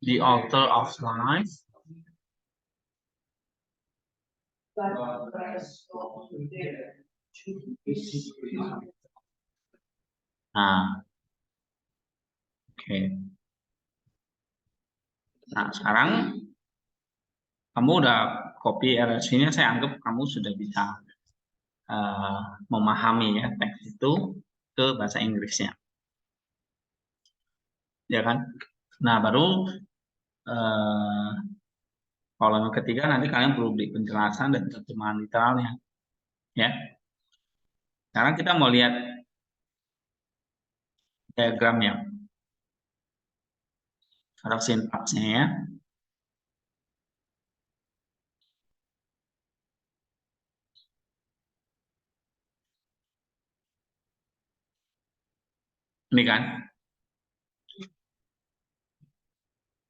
the author of life. Nah, oke. Nah, sekarang kamu udah copy RSV-nya, saya anggap kamu sudah bisa memahami ya teks itu ke bahasa Inggrisnya. Ya kan? Nah, baru kolom ketiga nanti kalian perlu beri penjelasan dan terjemahan literalnya. Ya. Sekarang kita mau lihat diagramnya atau sintaksnya ya. Ini kan.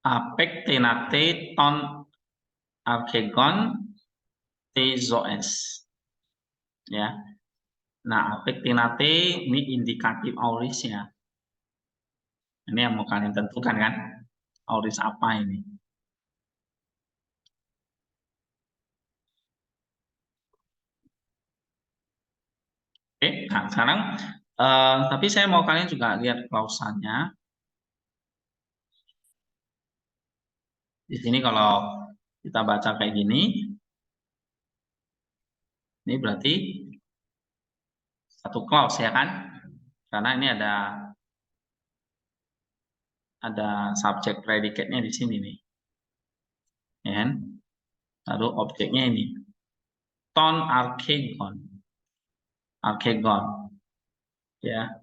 Apek tenate ton archegon tezoes. Ya. Nah, apek tenate ini indikatif aurisnya. Ini yang mau kalian tentukan kan. Auris apa ini? Oke, nah sekarang tapi saya mau kalian juga lihat klausanya. Di sini kalau kita baca kayak gini, ini berarti satu clause ya kan? Karena ini ada subjek predicate-nya di sini nih. Ya kan? Lalu objeknya ini. Ton archegon. Archegon. Ya.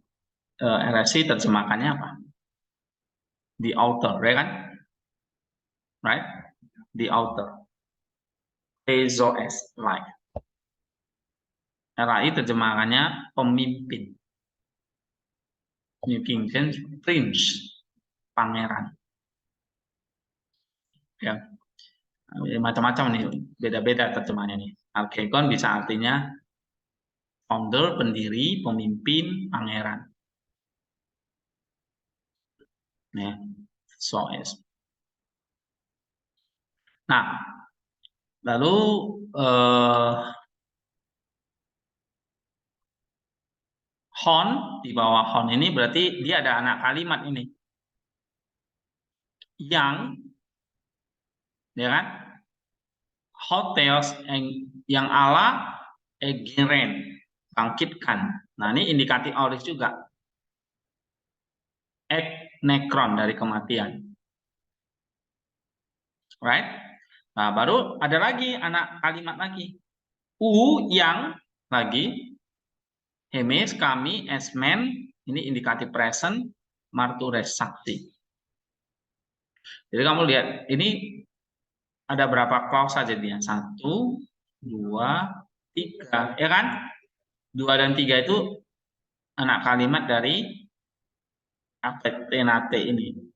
RSI terjemahkannya apa? The author, ya kan? Right? The author. Tezoes, like. RAI terjemahannya pemimpin. New King James, prince, pangeran. Ya, macam-macam nih, beda-beda terjemahannya nih. Archegon bisa artinya founder, pendiri, pemimpin, pangeran. Nih, SOS. Nah, lalu hon di bawah hon ini berarti dia ada anak kalimat ini yang, ya kan? Hotels yang ala egeren, bangkitkan. Nah, ini indikatif auris juga. Ek nekron dari kematian. Right? Nah, baru ada lagi anak kalimat lagi. Yang lagi hemes kami esmen ini indikatif present martures sakti. Jadi kamu lihat ini ada berapa klausa jadinya? 1, 2, 3, ya kan? 2 dan 3 itu anak kalimat dari apek tenate ini.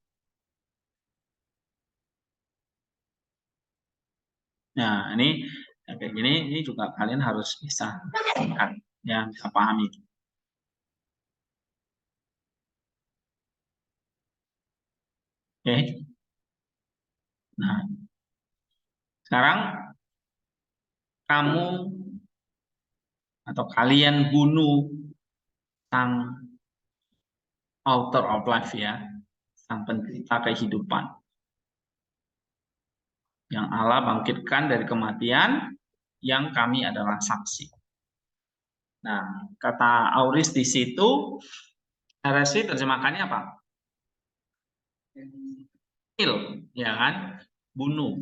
Nah, ini kayak gini, ini juga kalian harus bisa kan, ya, bisa pahami. Oke. Nah, sekarang kamu atau kalian bunuh sang author of life ya, sang pencipta kehidupan. Yang Allah bangkitkan dari kematian, yang kami adalah saksi. Nah, kata auris di situ, RSI terjemahkannya apa? Kill, ya kan? Bunuh.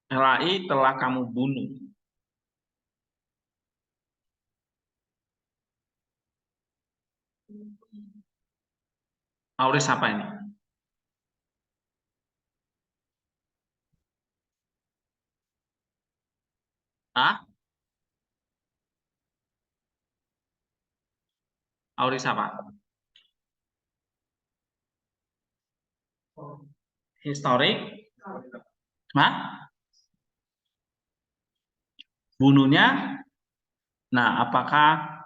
RAI telah kamu bunuh. Auris apa ini? Hah? Auris apa? Historik? Hah? Bunuhnya? Nah, apakah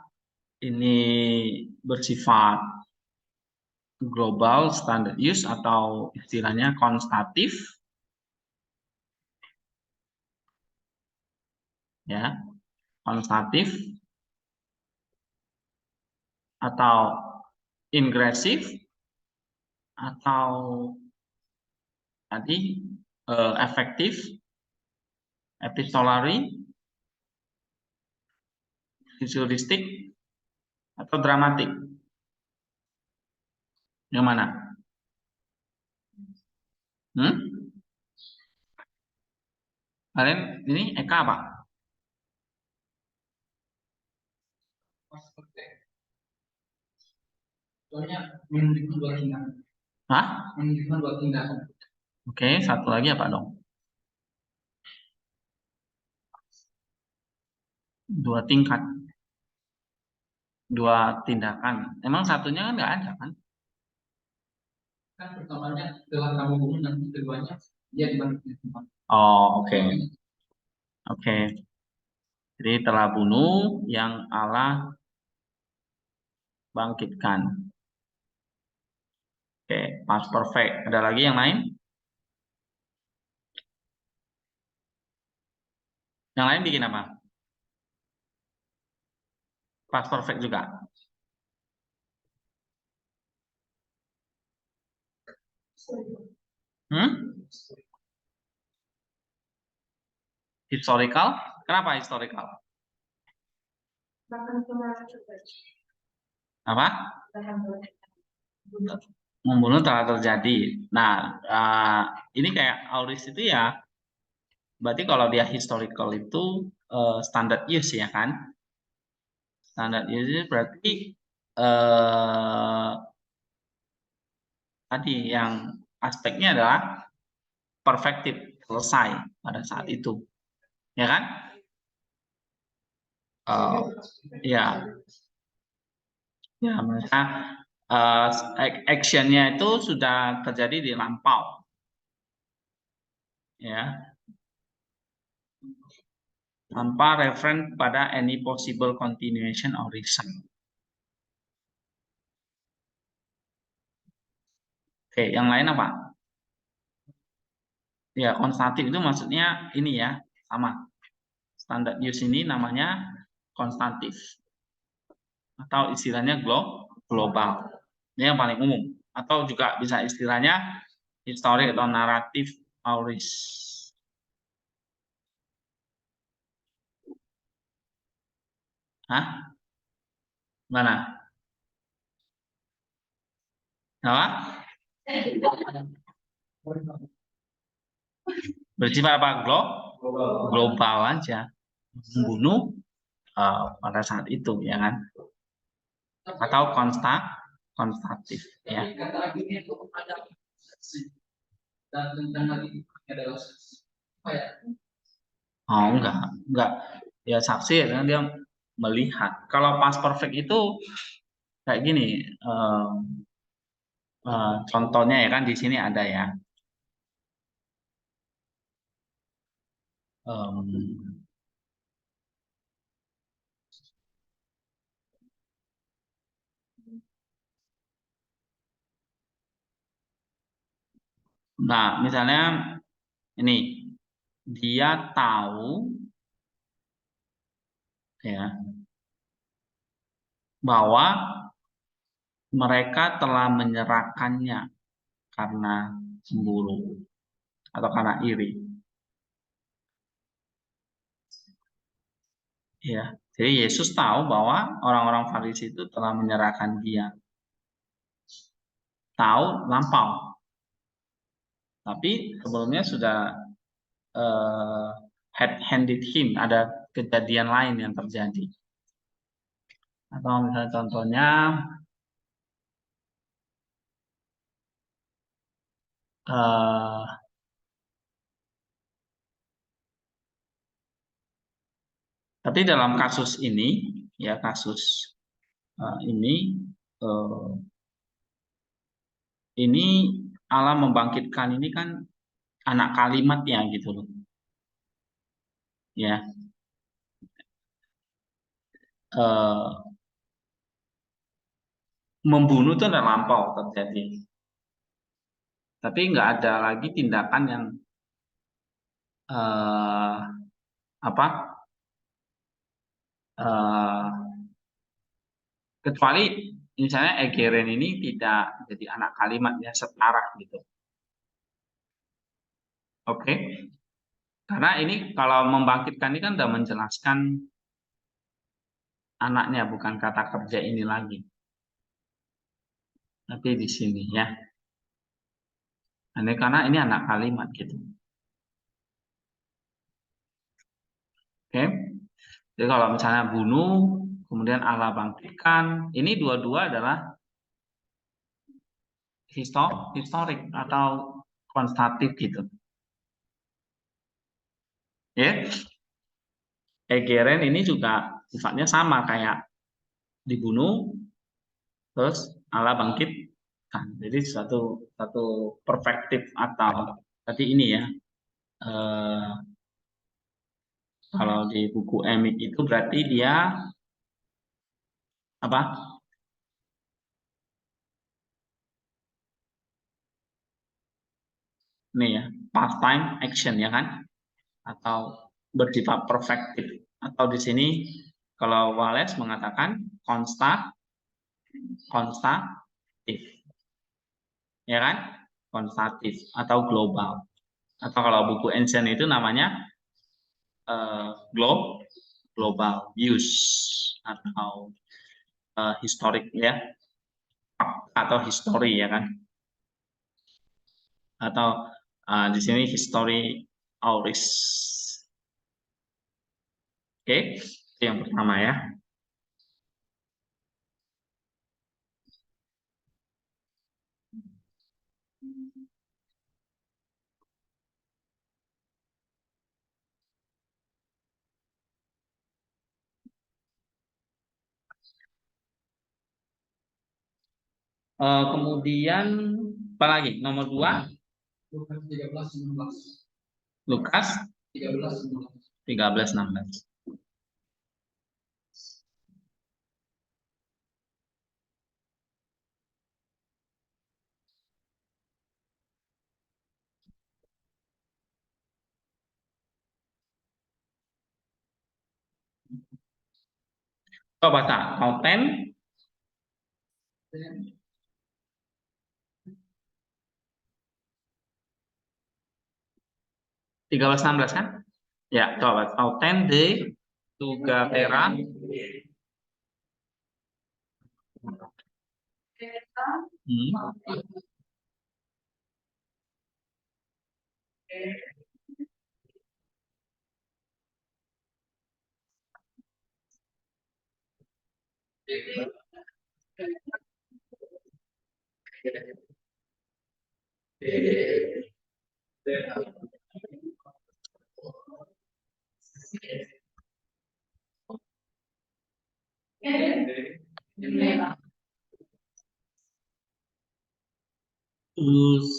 ini bersifat global standard use atau istilahnya konstatif? Ya, konstatif atau ingresif atau tadi efektif, epistolari, futuristik atau dramatik. Yang mana? Kalian ini Eka apa? Hah? Oke, satu lagi apa dong? 2 tingkat. Dua tindakan. Emang satunya kan nggak ada kan? Kan pertamanya telah kamu bunuh, nanti keduanya dia dibangkitkan kembali. Oh, oke. Oke. Jadi telah bunuh yang Allah bangkitkan. Oke, past perfect. Ada lagi yang lain? Yang lain bikin apa? Past perfect juga. Hmm? Historical? Kenapa historical? Apa? Membunuh telah terjadi. Nah, ini kayak auris itu ya. Berarti kalau dia historical itu standard use ya kan? Standard use itu berarti tadi yang aspeknya adalah perfected, selesai pada saat itu, ya kan? Ya, ya, mereka actionnya itu sudah terjadi di lampau, ya, tanpa reference pada any possible continuation or reason. Oke, yang lain apa? Ya, konstatif itu maksudnya ini ya, sama. Standard use ini namanya konstatif. Atau istilahnya global. Ini yang paling umum. Atau juga bisa istilahnya historic atau naratif auris. Hah? Mana? Apa? Bersifat apa? Global aja. Membunuh pada saat itu, ya kan? Atau konstatif, ya. Oh, enggak. Ya saksi ya, dia melihat. Kalau pas perfect itu kayak gini, contohnya ya kan di sini ada ya. Nah, misalnya ini dia tahu ya bahwa mereka telah menyerahkannya karena cemburu atau karena iri. Ya, jadi Yesus tahu bahwa orang-orang Farisi itu telah menyerahkan dia. Tahu lampau. Tapi sebelumnya sudah handed him, ada kejadian lain yang terjadi. Atau misalnya contohnya tapi dalam kasus ini ya kasus ini Allah membangkitkan ini kan anak kalimat ya gitu loh. Ya. Membunuh itu udah lampau terjadi. Tapi nggak ada lagi tindakan yang apa kecuali misalnya Egeren ini tidak jadi anak kalimat ya setara gitu. Oke. Okay? Karena ini kalau membangkitkan ini kan udah menjelaskan anaknya bukan kata kerja ini lagi. Tapi di sini ya. Ini karena ini anak kalimat gitu. Oke. Okay? Jadi kalau misalnya bunuh, kemudian Allah bangkitkan, ini dua-dua adalah historik atau konstatif gitu. Ya. Egeren ini juga sifatnya sama kayak dibunuh, terus Allah bangkitkan. Jadi satu perspektif atau tadi ini ya. Kalau di buku Emik itu berarti dia apa? Nih ya, pastime action ya kan? Atau bersifat perfektif. Atau di sini kalau Wallace mengatakan konstatif. Ya kan? Konstatif atau global. Atau kalau buku Ancient itu namanya global use atau historic ya, atau history ya kan? Atau di sini history auris. Oke, itu yang pertama ya. Kemudian apa lagi? Nomor 2, Lukas 13:16. Lukas 13:16. 13:16. Coba baca, Kauten 13:16 kan? Ya, coba Kauten de Tugatera.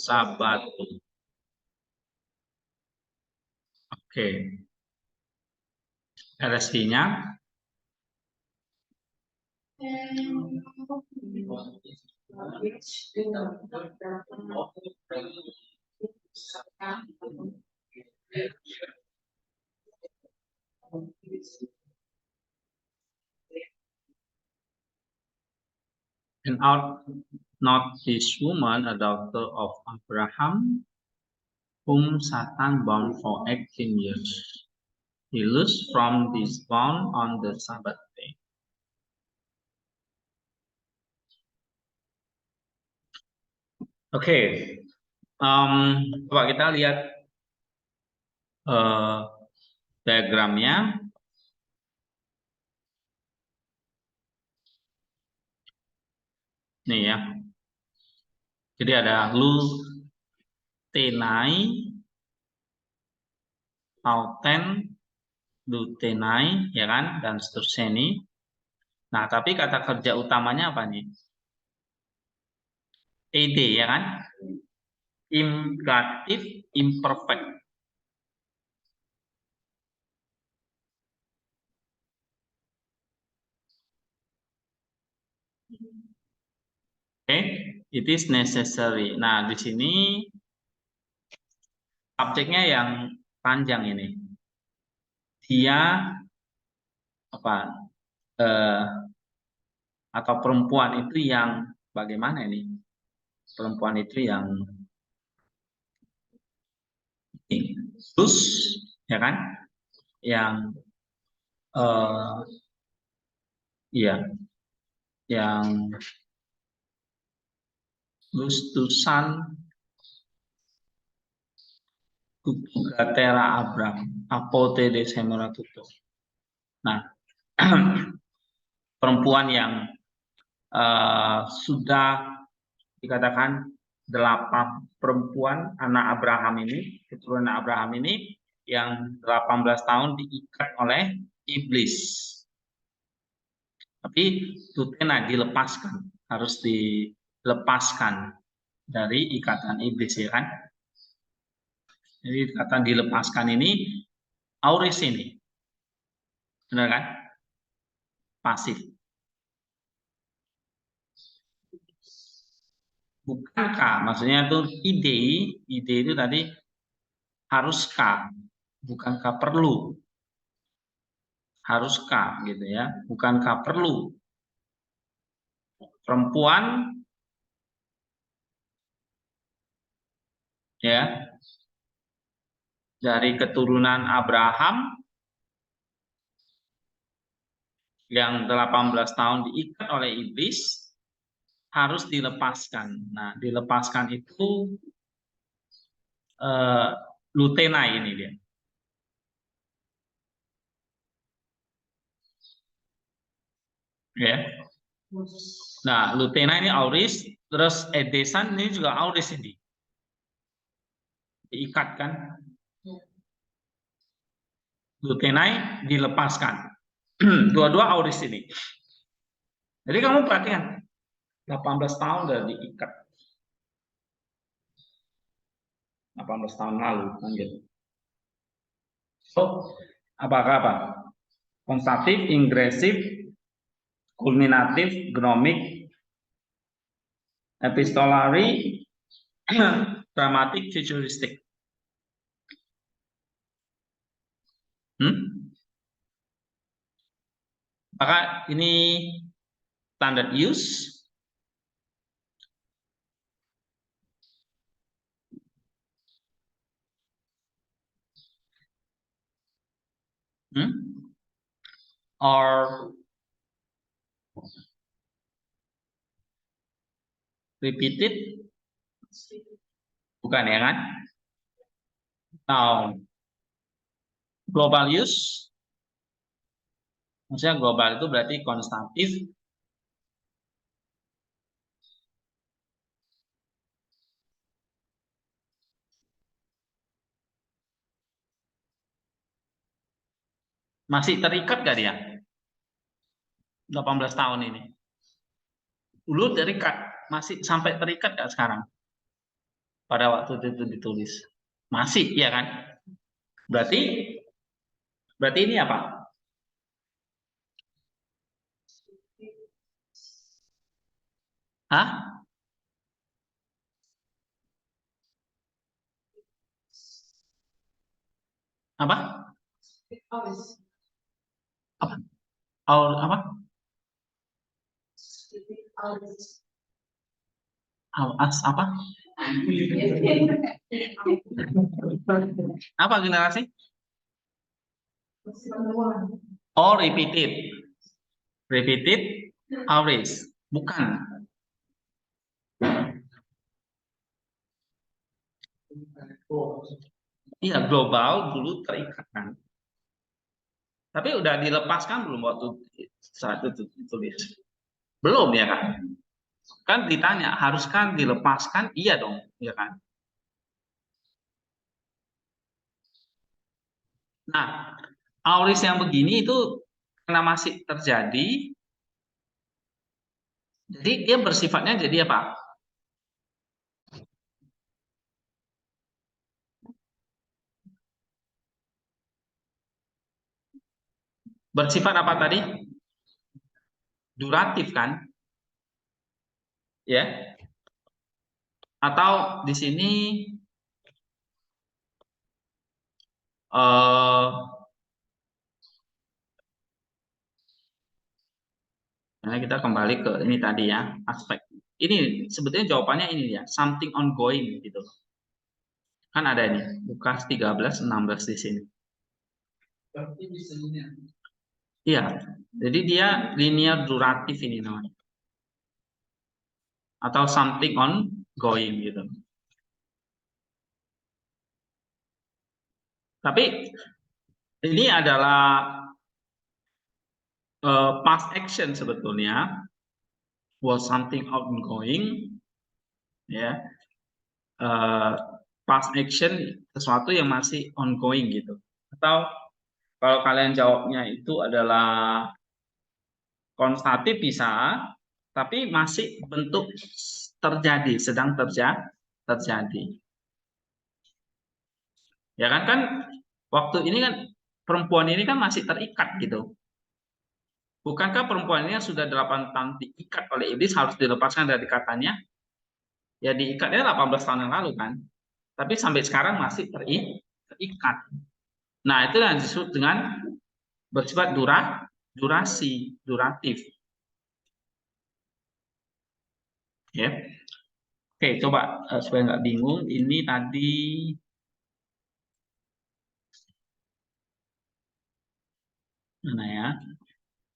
Sabatu. Oke. LSD-nya and out not this woman, a daughter of Abraham, whom Satan bound for 18 years. He loosed from this bond on the Sabbath day. Oke, coba kita lihat diagramnya. Nih ya. Jadi ada lutenai, Kauten, lutenai, ya kan, dan seterusnya ini. Nah, tapi kata kerja utamanya apa nih? Ed, ya kan? Imperatif, imperfect. Oke, it is necessary. Nah, di sini subjeknya yang panjang ini. Dia apa? Atau perempuan itu yang bagaimana ini? Perempuan itu yang terus, ya kan? Yang iya, yang lustusan Tugatera Abram, apote de semeratuto. Nah, perempuan yang sudah dikatakan 8 perempuan anak Abraham ini, keturunan Abraham ini yang 18 tahun diikat oleh iblis. Tapi lutena dilepaskan, harus dilepaskan dari ikatan iblis, ya kan? Jadi ikatan dilepaskan ini auris ini, benar kan? Pasif. Bukankah, maksudnya itu ide itu tadi haruskah, bukankah perlu, haruskah gitu ya, bukankah perlu perempuan ya dari keturunan Abraham yang 18 tahun diikat oleh iblis harus dilepaskan. Nah, dilepaskan itu lutena ini dia. Ya. Nah, lutena ini auris, terus edesan ini juga auris ini. Diikat kan? Lutenae dilepaskan. Dua-dua auris ini. Jadi kamu perhatikan, 18 tahun udah diikat. 18 tahun lalu kan gitu. So, apakah apa? Konstatif, ingresif, kulminatif, gnomik, epistolari, dramatik, futuristik. Maka ini standard use. Or repeated, bukan ya kan? Now, global use, maksudnya global itu berarti konstantif. Masih terikat gak dia? 18 tahun ini. Dulu terikat, masih sampai terikat gak sekarang? Pada waktu itu ditulis. Masih, ya kan? Berarti ini apa? Hah? Apa? Apa? Apa? Apa? Apa generasi? Oh, repeated. Repeated, average. Bukan. Iya, global dulu terikat kan. Tapi udah dilepaskan belum waktu saat itu ditulis? Belum ya kan? Kan ditanya, haruskah dilepaskan? Iya dong, ya kan? Nah, auris yang begini itu karena masih terjadi, jadi dia bersifatnya jadi apa? Bersifat apa tadi? Duratif kan? Ya. Atau di sini nah, kita kembali ke ini tadi ya, aspek. Ini sebetulnya jawabannya ini ya, something ongoing gitu. Kan ada ini, Lukas 13, 16 di sini. Iya, jadi dia linear duratif ini namanya. Atau something ongoing gitu. Tapi ini adalah past action sebetulnya, was something ongoing, ya. Past action sesuatu yang masih ongoing gitu. Atau kalau kalian jawabnya itu adalah Konstatif bisa, tapi masih bentuk terjadi, sedang terjadi. Ya kan waktu ini kan perempuan ini kan masih terikat gitu. Bukankah perempuan ini sudah 8 tahun diikat oleh iblis harus dilepaskan dari ikatan? Ya diikatnya 18 tahun yang lalu kan. Tapi sampai sekarang masih terikat. Nah, itu yang disebut dengan bersifat durasi, duratif. Ya. Oke, coba supaya nggak bingung, ini tadi mana ya?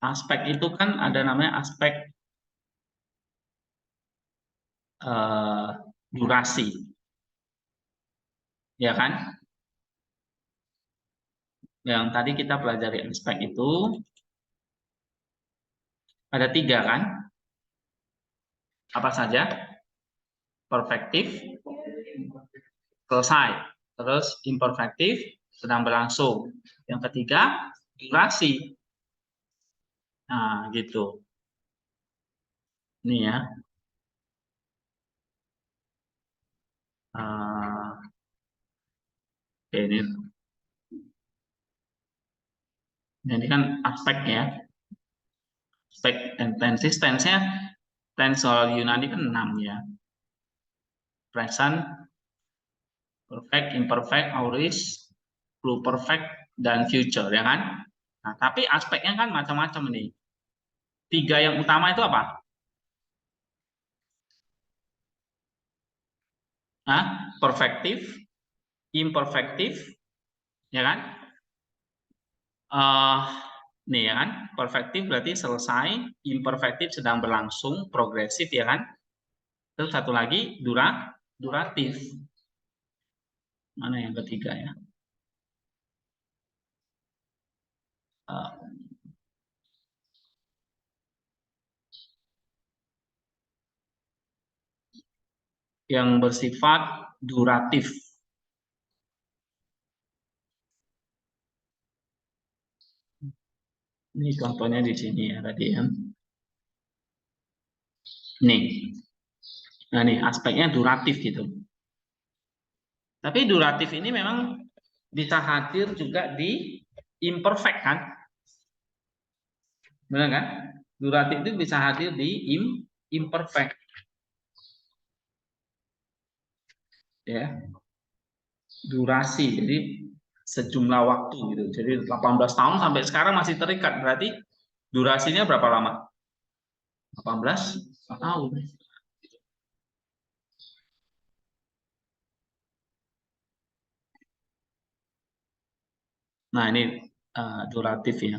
Aspek itu kan ada namanya aspek durasi, ya kan? Yang tadi kita pelajari aspek itu ada 3 kan? Apa saja? Perfektif, selesai. Terus imperfektif, sedang berlangsung. Yang ketiga, durasi. Nah, gitu. Ini ya. Oke, ini kan aspek ya. Aspek dan tenses. Tense-nya tense soal Yunani kan 6 ya. Present, perfect, imperfect, aorist, pluperfect, dan future, ya kan? Nah, tapi aspeknya kan macam-macam nih. 3 yang utama itu apa? Perfektif, imperfektif, ya kan? Eh, nih ya kan, perfektif berarti selesai, imperfektif sedang berlangsung, progresif ya kan? Terus satu lagi duratif. Mana yang ketiga ya? Eh, yang bersifat duratif. Ini contohnya di sini ya tadi ya. Nih, nah nih aspeknya duratif gitu. Tapi duratif ini memang bisa hadir juga di imperfect kan? Benar kan? Duratif itu bisa hadir di imperfect ya. Durasi. Jadi sejumlah waktu gitu. Jadi 18 tahun sampai sekarang masih terikat. Berarti durasinya berapa lama? 18 tahun. Nah, ini duratif ya.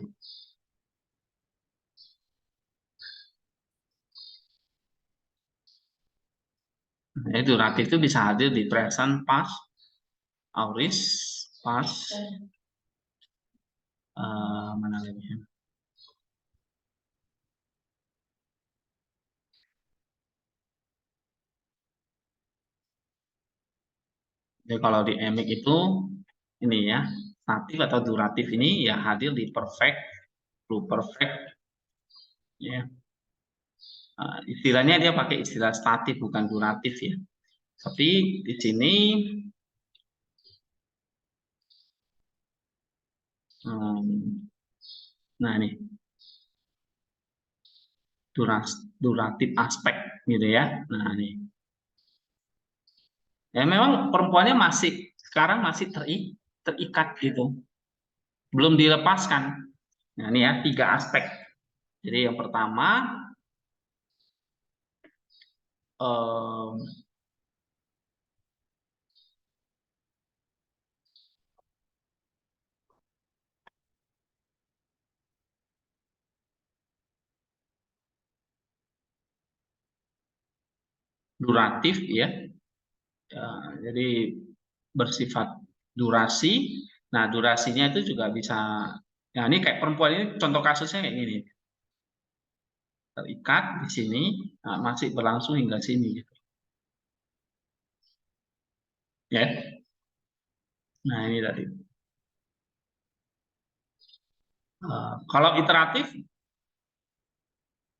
Jadi duratif itu bisa hadir di present, past, aorist, past, mana lagi ya? Jadi kalau di emik itu ini ya, statif atau duratif ini ya hadir di perfect, pluperfect ya. Istilahnya dia pakai istilah statif bukan duratif ya. Tapi di sini nah ini duratif aspek gitu ya. Nah ini ya memang perempuannya masih sekarang masih terikat gitu, belum dilepaskan. Nah ini ya 3 aspek. Jadi yang pertama eh, duratif ya. Jadi bersifat durasi. Nah, durasinya itu juga bisa, ya ini kayak perempuan ini contoh kasusnya kayak gini, terikat di sini, nah, masih berlangsung hingga sini gitu. Ya. Nah, ini tadi. Kalau iteratif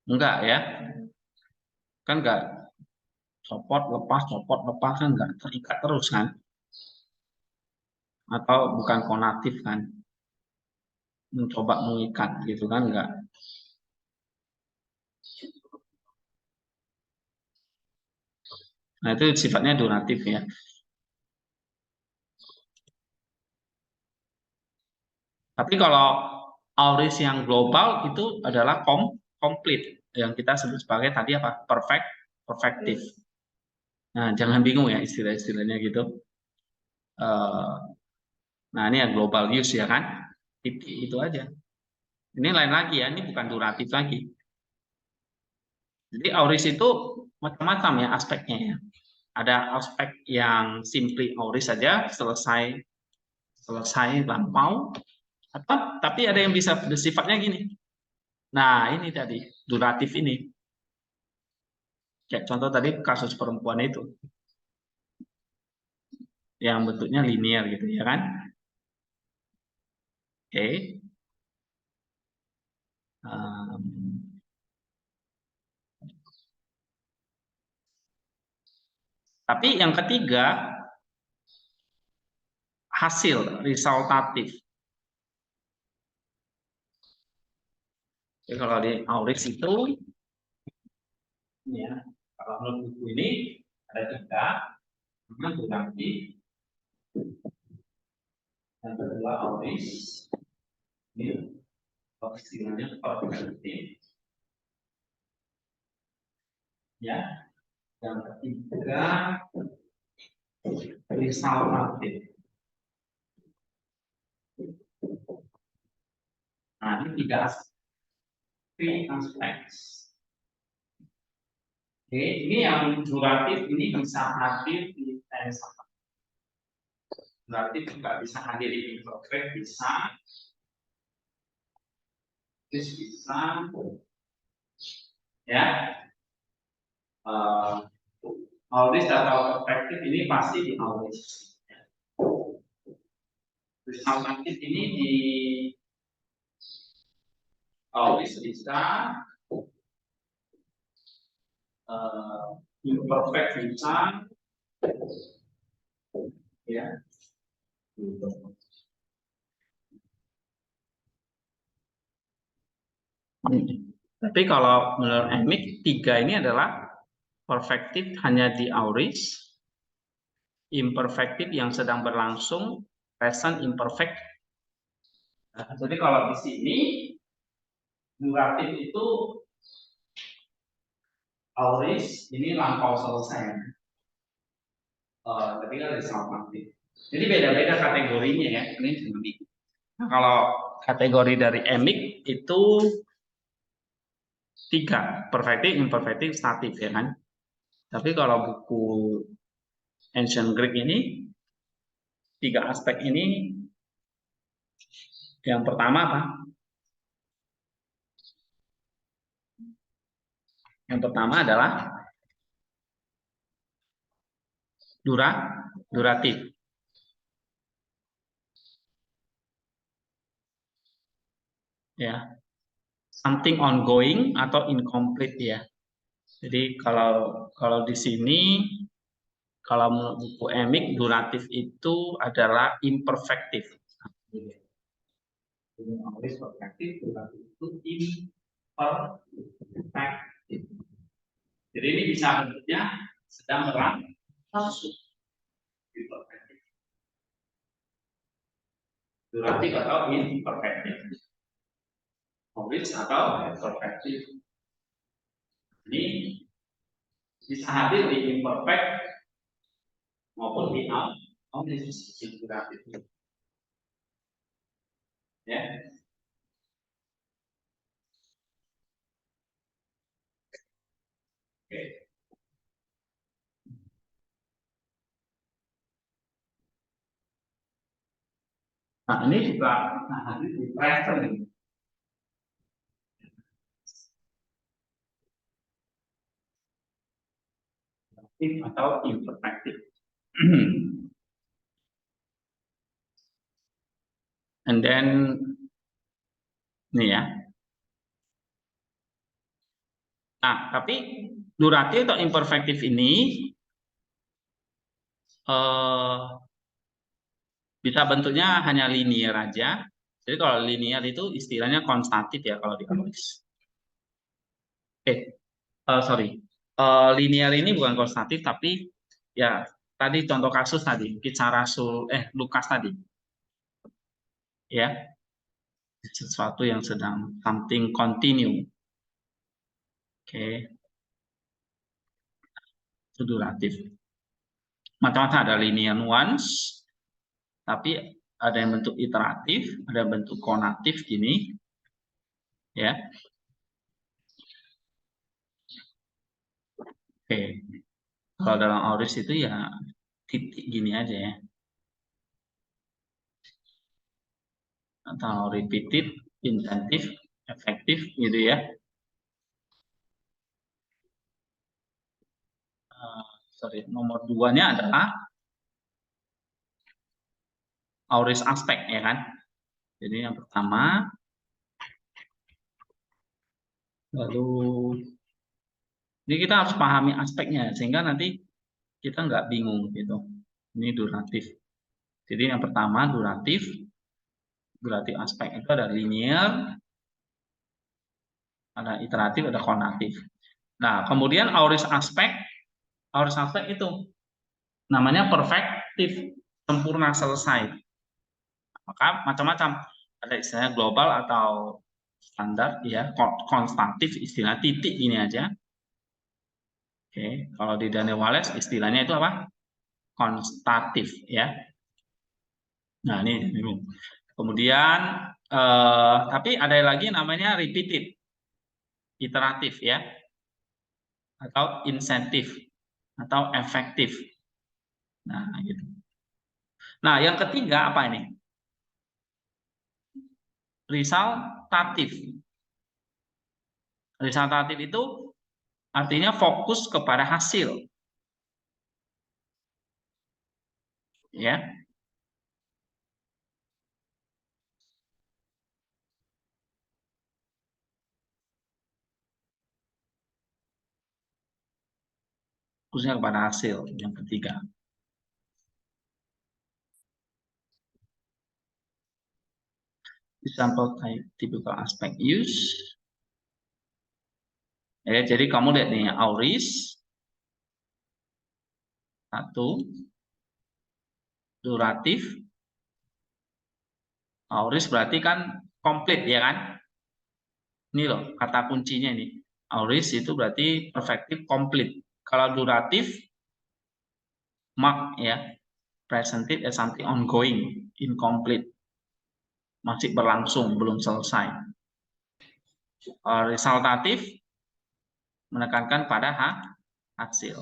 Enggak ya, kan enggak copot lepas kan enggak terikat terus kan, atau bukan konatif kan, mencoba mengikat gitu kan enggak. Nah itu sifatnya duratif ya. Tapi kalau auris yang global itu adalah komplit, yang kita sebut sebagai tadi apa, perfektif. Nah jangan bingung ya istilah-istilahnya gitu. Nah ini yang global use ya kan, itu aja. Ini lain lagi ya, ini bukan duratif lagi. Jadi auris itu macam-macam ya aspeknya ya. Ada aspek yang simply auris saja, selesai lampau, atau tapi ada yang bisa bersifatnya gini. Nah ini tadi duratif ini, kayak contoh tadi kasus perempuan itu yang bentuknya linear gitu ya kan. Oke. Tapi yang ketiga, hasil resultatif. Jadi kalau di auris itu ya, kalau menurut buku ini ada tiga, pertama duratif, yang kedua auris, ini istilahnya perfektif, ya, yang ketiga resultatif. Nah ini tiga aspek. Oke, ini yang duratif ini bisa hadir di tes. Duratif juga bisa hadir di imperfect, bisa, bisa, ya. Auris atau perfektif ini pasti di auris. Resultatif ini di auris bisa, imperfect bisa, ya. Tapi kalau menurut Emig, tiga ini adalah perfektif hanya di auris, imperfektif yang sedang berlangsung, present imperfect. Nah, jadi kalau di sini duratif itu auris ini lampau selesai. Ketika resultatif. Jadi beda-beda kategorinya ya. Ini lebih. Nah, kalau kategori dari Emig itu tiga, perfektif, imperfektif, statif ya kan. Tapi kalau buku Ancient Greek ini tiga aspek ini, yang pertama apa? Yang pertama adalah duratif. Ya. Something ongoing atau incomplete ya. Jadi kalau di sini kalau menurut buku Emig duratif itu adalah imperfektif. Perfektif, duratif itu imperfektif. Jadi ini bisa bentuknya sedang berlangsung. Duratif atau imperfektif. Obvious atau perfektif. Ini bisa hadir di imperfect maupun di omniscience duratif. Ya. Oke. Nah ini juga hadir di present. Atau imperfective. And then nih ya. Nah, tapi duratif atau imperfektif ini bisa bentuknya hanya linear aja. Jadi kalau linear itu istilahnya konstantif ya kalau di Alois. Sorry. Linear ini bukan konstantif tapi ya tadi contoh kasus tadi kisah Rasul Lukas tadi. Ya. Sesuatu yang sedang something continue. Oke. Itu duratif. Macam-macam ada linear ones, tapi ada yang bentuk iteratif, ada yang bentuk konatif gini, ya. Oke, kalau dalam Auris itu ya titik gini aja ya, atau repeated, intensive, efektif gitu ya. Sorry, nomor 2-nya adalah Auris aspek ya kan. Jadi yang pertama, lalu jadi kita harus pahami aspeknya sehingga nanti kita nggak bingung gitu. Ini duratif. Jadi yang pertama duratif aspek itu ada linear, ada iteratif, ada konatif. Nah, kemudian auris aspek itu namanya perfektif, sempurna selesai. Maka macam-macam, ada istilahnya global atau standar, ya, konstantif istilah titik ini aja. Oke, kalau di Daniel Wallace istilahnya itu apa? Konstatif, ya. Nah, ini. Kemudian, tapi ada lagi namanya repeated, iteratif, ya, atau insentif, atau efektif. Nah, gitu. Nah, yang ketiga apa ini? Resultatif. Resultatif itu artinya fokus kepada hasil. Ya. Fokusnya kepada hasil yang ketiga. Example typical aspect use. Ya, jadi kamu lihat nih auris satu, duratif. Auris berarti kan komplit ya kan? Ini loh kata kuncinya ini. Auris itu berarti perfektif komplit. Kalau duratif mark ya, presented as something ongoing, incomplete. Masih berlangsung, belum selesai. Resultatif menekankan pada hasil.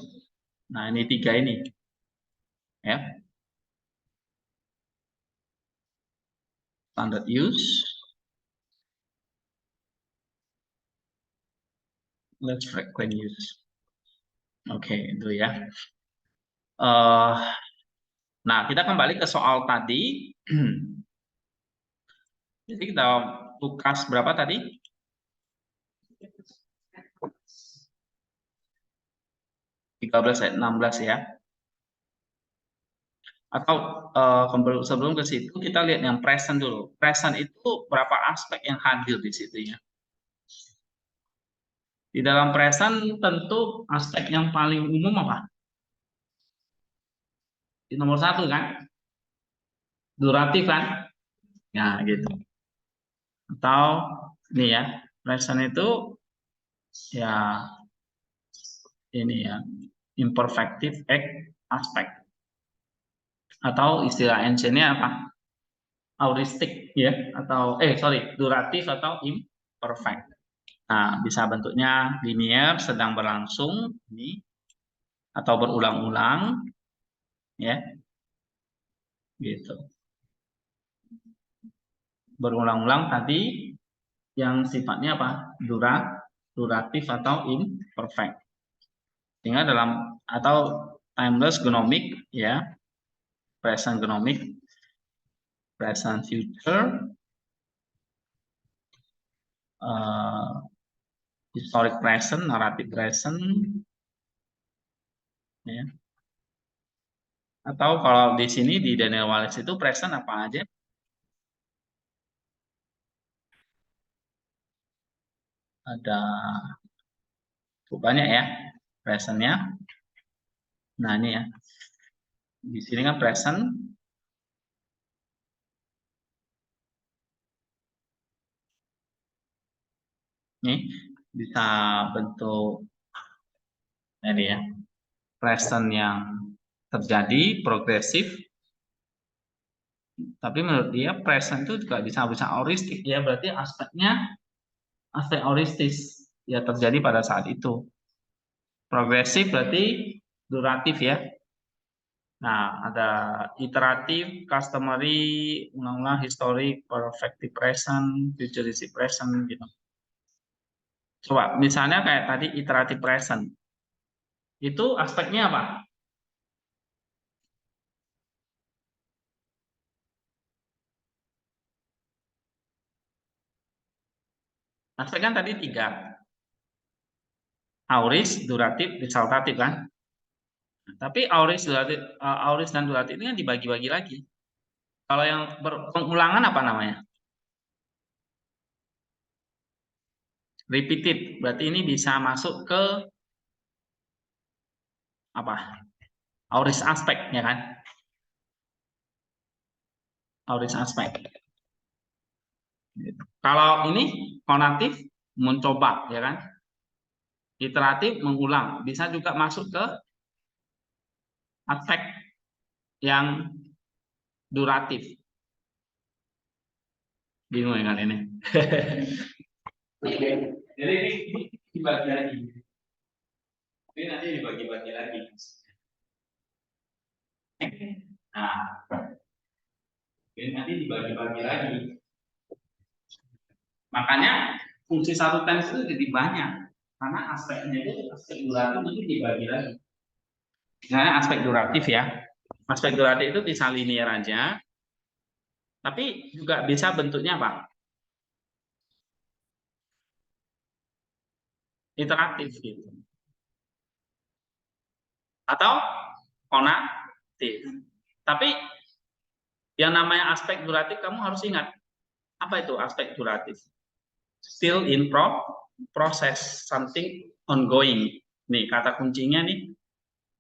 Nah, ini tiga ini. Ya. Standard use. Less frequent use. Oke, itu ya. Nah, kita kembali ke soal tadi. Jadi kita Lukas berapa tadi? 13 ayat 16 ya. Atau sebelum ke situ kita lihat yang present dulu. Present itu berapa aspek yang hadir di situ ya. Di dalam present tentu aspek yang paling umum apa? Di nomor 1 kan? Duratif kan? Nah, gitu. Atau ini ya, present itu ya ini ya, imperfective aspect. Atau istilah ancientnya apa? Auristik ya, atau duratif atau imperfect. Nah, bisa bentuknya linear, sedang berlangsung ini, atau berulang-ulang ya, gitu. Berulang-ulang tadi yang sifatnya apa? Duratif atau imperfect. Sehingga dalam atau timeless gnomic ya, present gnomic, present future, historic present, narrative present, ya. Atau kalau di sini di Daniel Wallace itu present apa aja? Ada banyak ya presentnya. Nah ini ya, di sini kan present. Nih bisa bentuk ini ya, present yang terjadi progresif. Tapi menurut dia present itu juga bisa auristik ya, berarti aspeknya aspek auristis ya terjadi pada saat itu. Progresif berarti duratif ya. Nah, ada iteratif, customary, ulang-ulang, historic, perfective present, futuristic present gitu. Coba misalnya kayak tadi iteratif present. Itu aspeknya apa? Aspek kan tadi 3. Auris, duratif, resultatif kan? Tapi auris dan duratif ini kan dibagi-bagi lagi. Kalau yang pengulangan apa namanya? Repeated. Berarti ini bisa masuk ke apa? Auris aspek ya kan? Auris aspek. Kalau ini konatif mencoba ya kan? Iteratif mengulang. Bisa juga masuk ke aspek yang duratif. Bingung ya kan ini? Jadi ini dibagi lagi. Ini nanti dibagi-bagi lagi. Nah, ini nanti dibagi-bagi lagi. Makanya fungsi satu tense itu jadi banyak. Karena aspeknya itu aspek duratif itu dibagi lagi. Misalnya aspek duratif ya. Aspek duratif itu bisa linear aja. Tapi juga bisa bentuknya apa? Iteratif gitu. Atau konatif. Tapi yang namanya aspek duratif kamu harus ingat. Apa itu aspek duratif? Still in process, something ongoing. Nih kata kuncinya nih,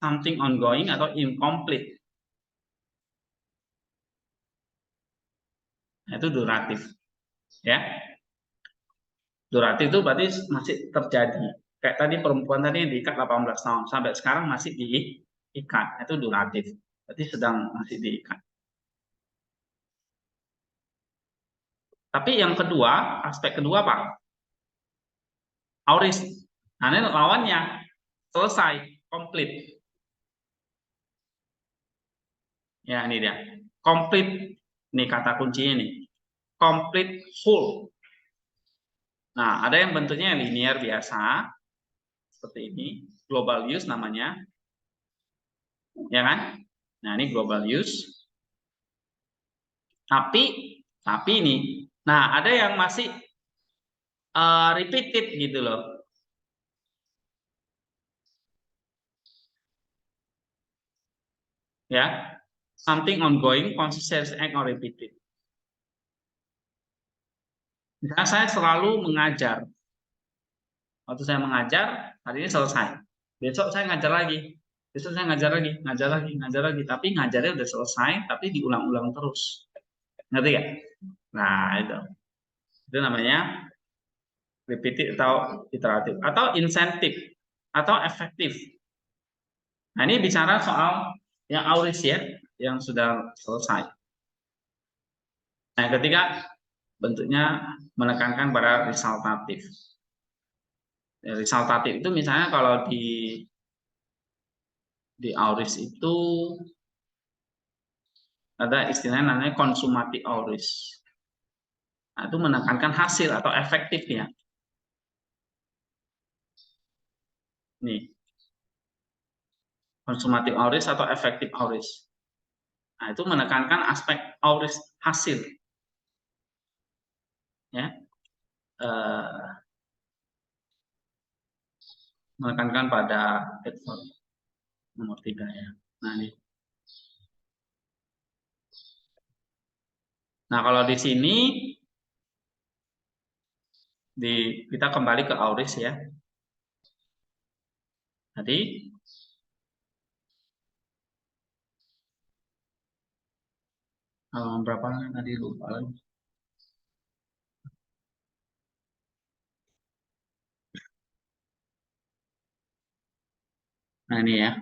something ongoing atau incomplete. Nah, itu duratif. Ya. Duratif itu berarti masih terjadi. Kayak tadi perempuan tadi yang diikat 18 tahun. Sampai sekarang masih diikat. Itu duratif. Berarti sedang masih diikat. Tapi yang kedua, aspek kedua apa? Auris. Nah, ini lawannya. Selesai. Komplit. Ya, ini dia. Komplit. Ini kata kuncinya nih. Complete whole. Nah, ada yang bentuknya linear biasa. Seperti ini. Global use namanya. Ya kan? Nah, ini global use. Tapi ini. Nah, ada yang masih repeated gitu loh. Ya. Something ongoing, consistent, act, or repeated. Misalnya saya selalu mengajar. Waktu saya mengajar, hari ini selesai. Besok saya ngajar lagi. Besok saya ngajar lagi, ngajar lagi, ngajar lagi. Tapi ngajarnya udah selesai, tapi diulang-ulang terus. Ngerti ya? Nah, itu. Itu namanya repeated atau iteratif. Atau insentif. Atau efektif. Nah, ini bicara soal yang auris ya, yang sudah selesai. Nah, ketiga bentuknya menekankan pada resultatif. Resultatif itu misalnya kalau di auris itu ada istilahnya namanya consumative auris. Nah, itu menekankan hasil atau efektifnya. Nih, consumative auris atau efektif auris. Nah, itu menekankan aspek auris hasil. Ya. menekankan pada adverb nomor 3 ya. Nah, ini. Nah, kalau di sini kita kembali ke auris ya. Tadi berapa tadi lupa lagi. Nah, ini ya.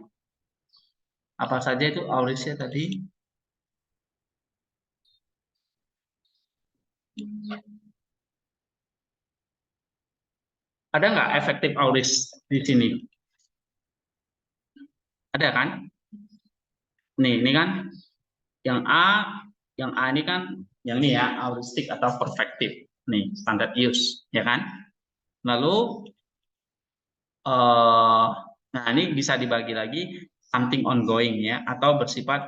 Apa saja itu aurisnya tadi? Ada nggak efektif auris di sini? Ada kan? Nih, ini kan yang A ini kan yang ini ya, auristik atau perfective. Nih, standard use, ya kan? Lalu nah ini bisa dibagi lagi something ongoing ya atau bersifat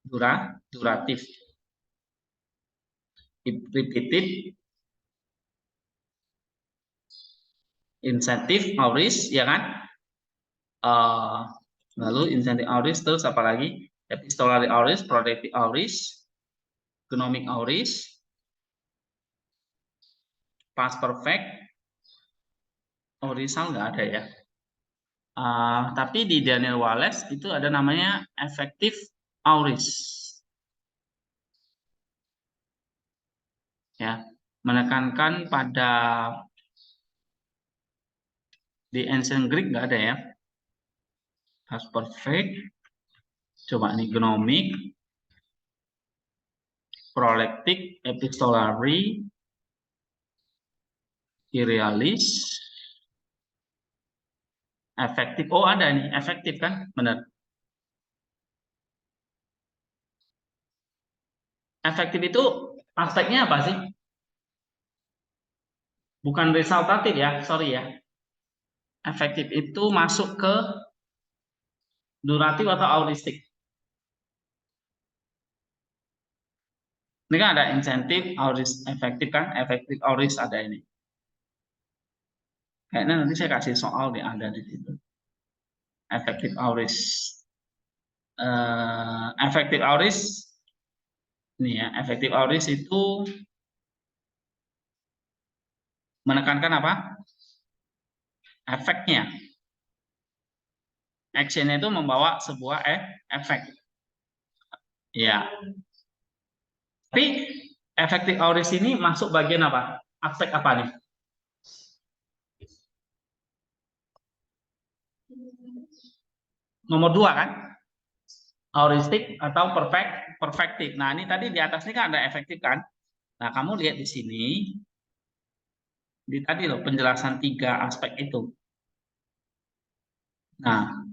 duratif. Repeated, insentif, auris, ya kan? Lalu insentif auris terus apa lagi? Epistolary auris, productive auris, gnomic auris, past perfect, aurisal nggak ada ya. Tapi di Daniel Wallace itu ada namanya effective auris, ya, menekankan pada di ancient Greek nggak ada ya. Past perfect, coba nih gnomic, proleptic, epistolary, idealis, efektif. Oh ada nih, efektif kan, benar. Efektif itu aspeknya apa sih? Bukan resultatif ya, sorry ya. Efektif itu masuk ke duratif atau auristik. Ini kan ada insentif, auris, efektif kan, efektif auris ada ini. Kayaknya nanti saya kasih soal nih ada di situ. Efektif auris. Efektif auris, ini ya, efektif auris itu menekankan apa? Efeknya. Actionnya itu membawa sebuah efek. Ya. Tapi efektif auris ini masuk bagian apa? Aspek apa nih? Nomor 2 kan? Auristik atau perfektif. Nah, ini tadi di atas ini kan ada efektif kan? Nah, kamu lihat di sini, di tadi loh penjelasan 3 aspek itu. Nah,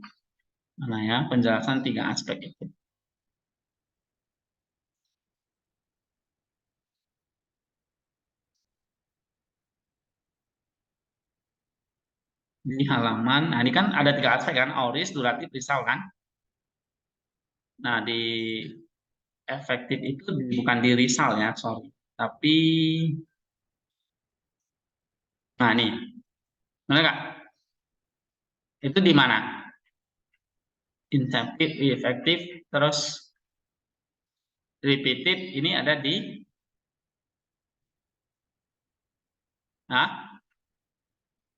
mana ya penjelasan 3 aspek itu? Di halaman, nah ini kan ada 3 aspek kan, auris, duratif, risal kan. Nah, di efektif itu bukan di risal ya, sorry. Tapi, nah nih, mana kak? Itu di mana? Insentif, efektif, terus repeated, ini ada di, nah,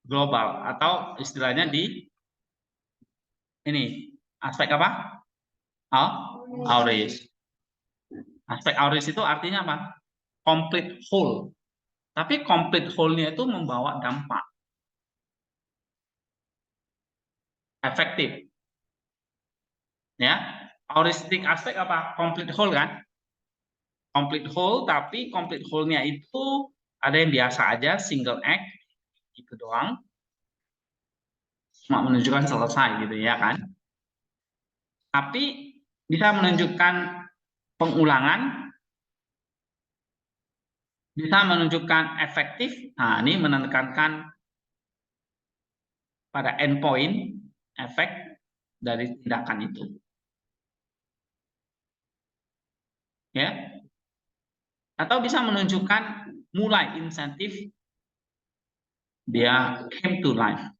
global atau istilahnya di ini aspek apa? Auris. Aspek auris itu artinya apa? Complete whole. Tapi complete whole-nya itu membawa dampak efektif. Ya, auristik aspek apa? Complete whole kan? Complete whole, tapi complete whole-nya itu ada yang biasa aja single act gitu doang, cuma menunjukkan selesai gitu ya kan. Tapi bisa menunjukkan pengulangan, bisa menunjukkan efektif. Nah, ini menekankan pada endpoint efek dari tindakan itu. Ya. Atau bisa menunjukkan mulai insentif dia came to life.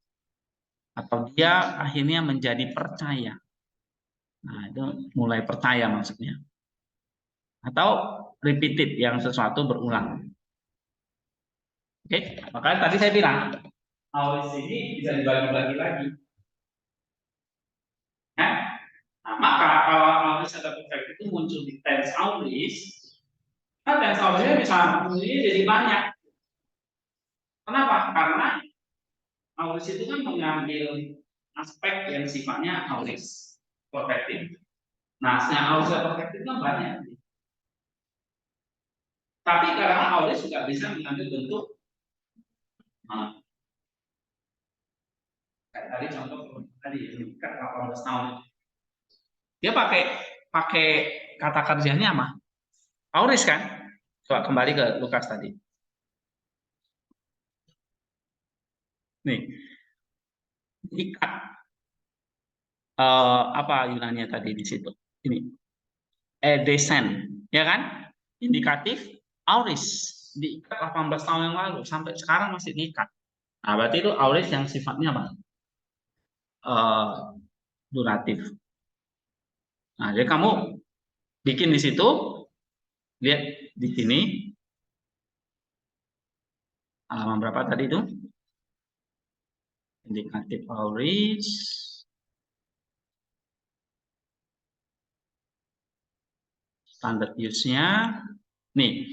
atau dia akhirnya menjadi percaya. Nah, itu mulai percaya maksudnya. Atau repeated, yang sesuatu berulang. Oke, makanya tadi saya bilang, auris ini bisa dibagi-bagi lagi. Ya? Nah, maka kalau auris atau perfect itu muncul di tense auris, kan tense aurisnya bisa ini jadi banyak. Kenapa? Karena auris itu kan mengambil aspek yang sifatnya auris perfective. Nah, auris perfective kan banyak. Tapi karena auris juga bisa mengambil bentuk, nah, kayak tadi contoh tadi kan 18 tahun. Dia pakai pakai kata kerjanya apa? Auris kan? Coba kembali ke Lukas tadi. Nih, ikat apa Yunani tadi di situ? Ini edesen, ya kan? Indikatif auris diikat 18 tahun yang lalu sampai sekarang masih diikat. Nah, berarti itu auris yang sifatnya apa? Duratif. Nah, jadi kamu bikin di situ, lihat di sini halaman berapa tadi itu? Indikatif auris. Standard use-nya, nih,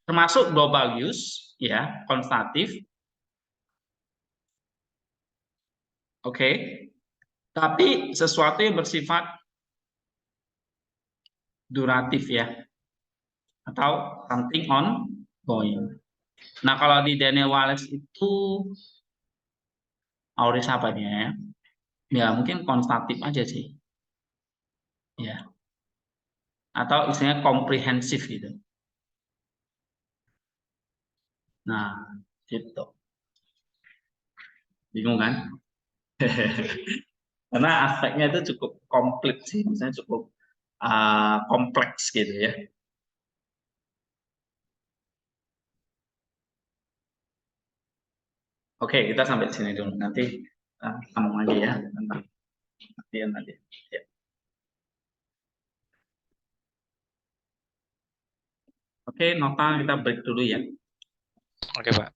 termasuk global use, ya, konstatif. Oke. Tapi sesuatu yang bersifat duratif ya, atau something ongoing. Nah, kalau di Daniel Wallace itu auris apa dia ya? Ya mungkin konstatif aja sih. Ya. Atau istilahnya komprehensif gitu. Nah, gitu. Bingung kan? Karena aspeknya itu cukup komplit sih, misalnya cukup kompleks gitu ya. Oke, kita sampai sini dulu. Nanti sambung lagi ya tentang latihan tadi. Ya. Oke, Nota kita break dulu ya. Oke, Pak.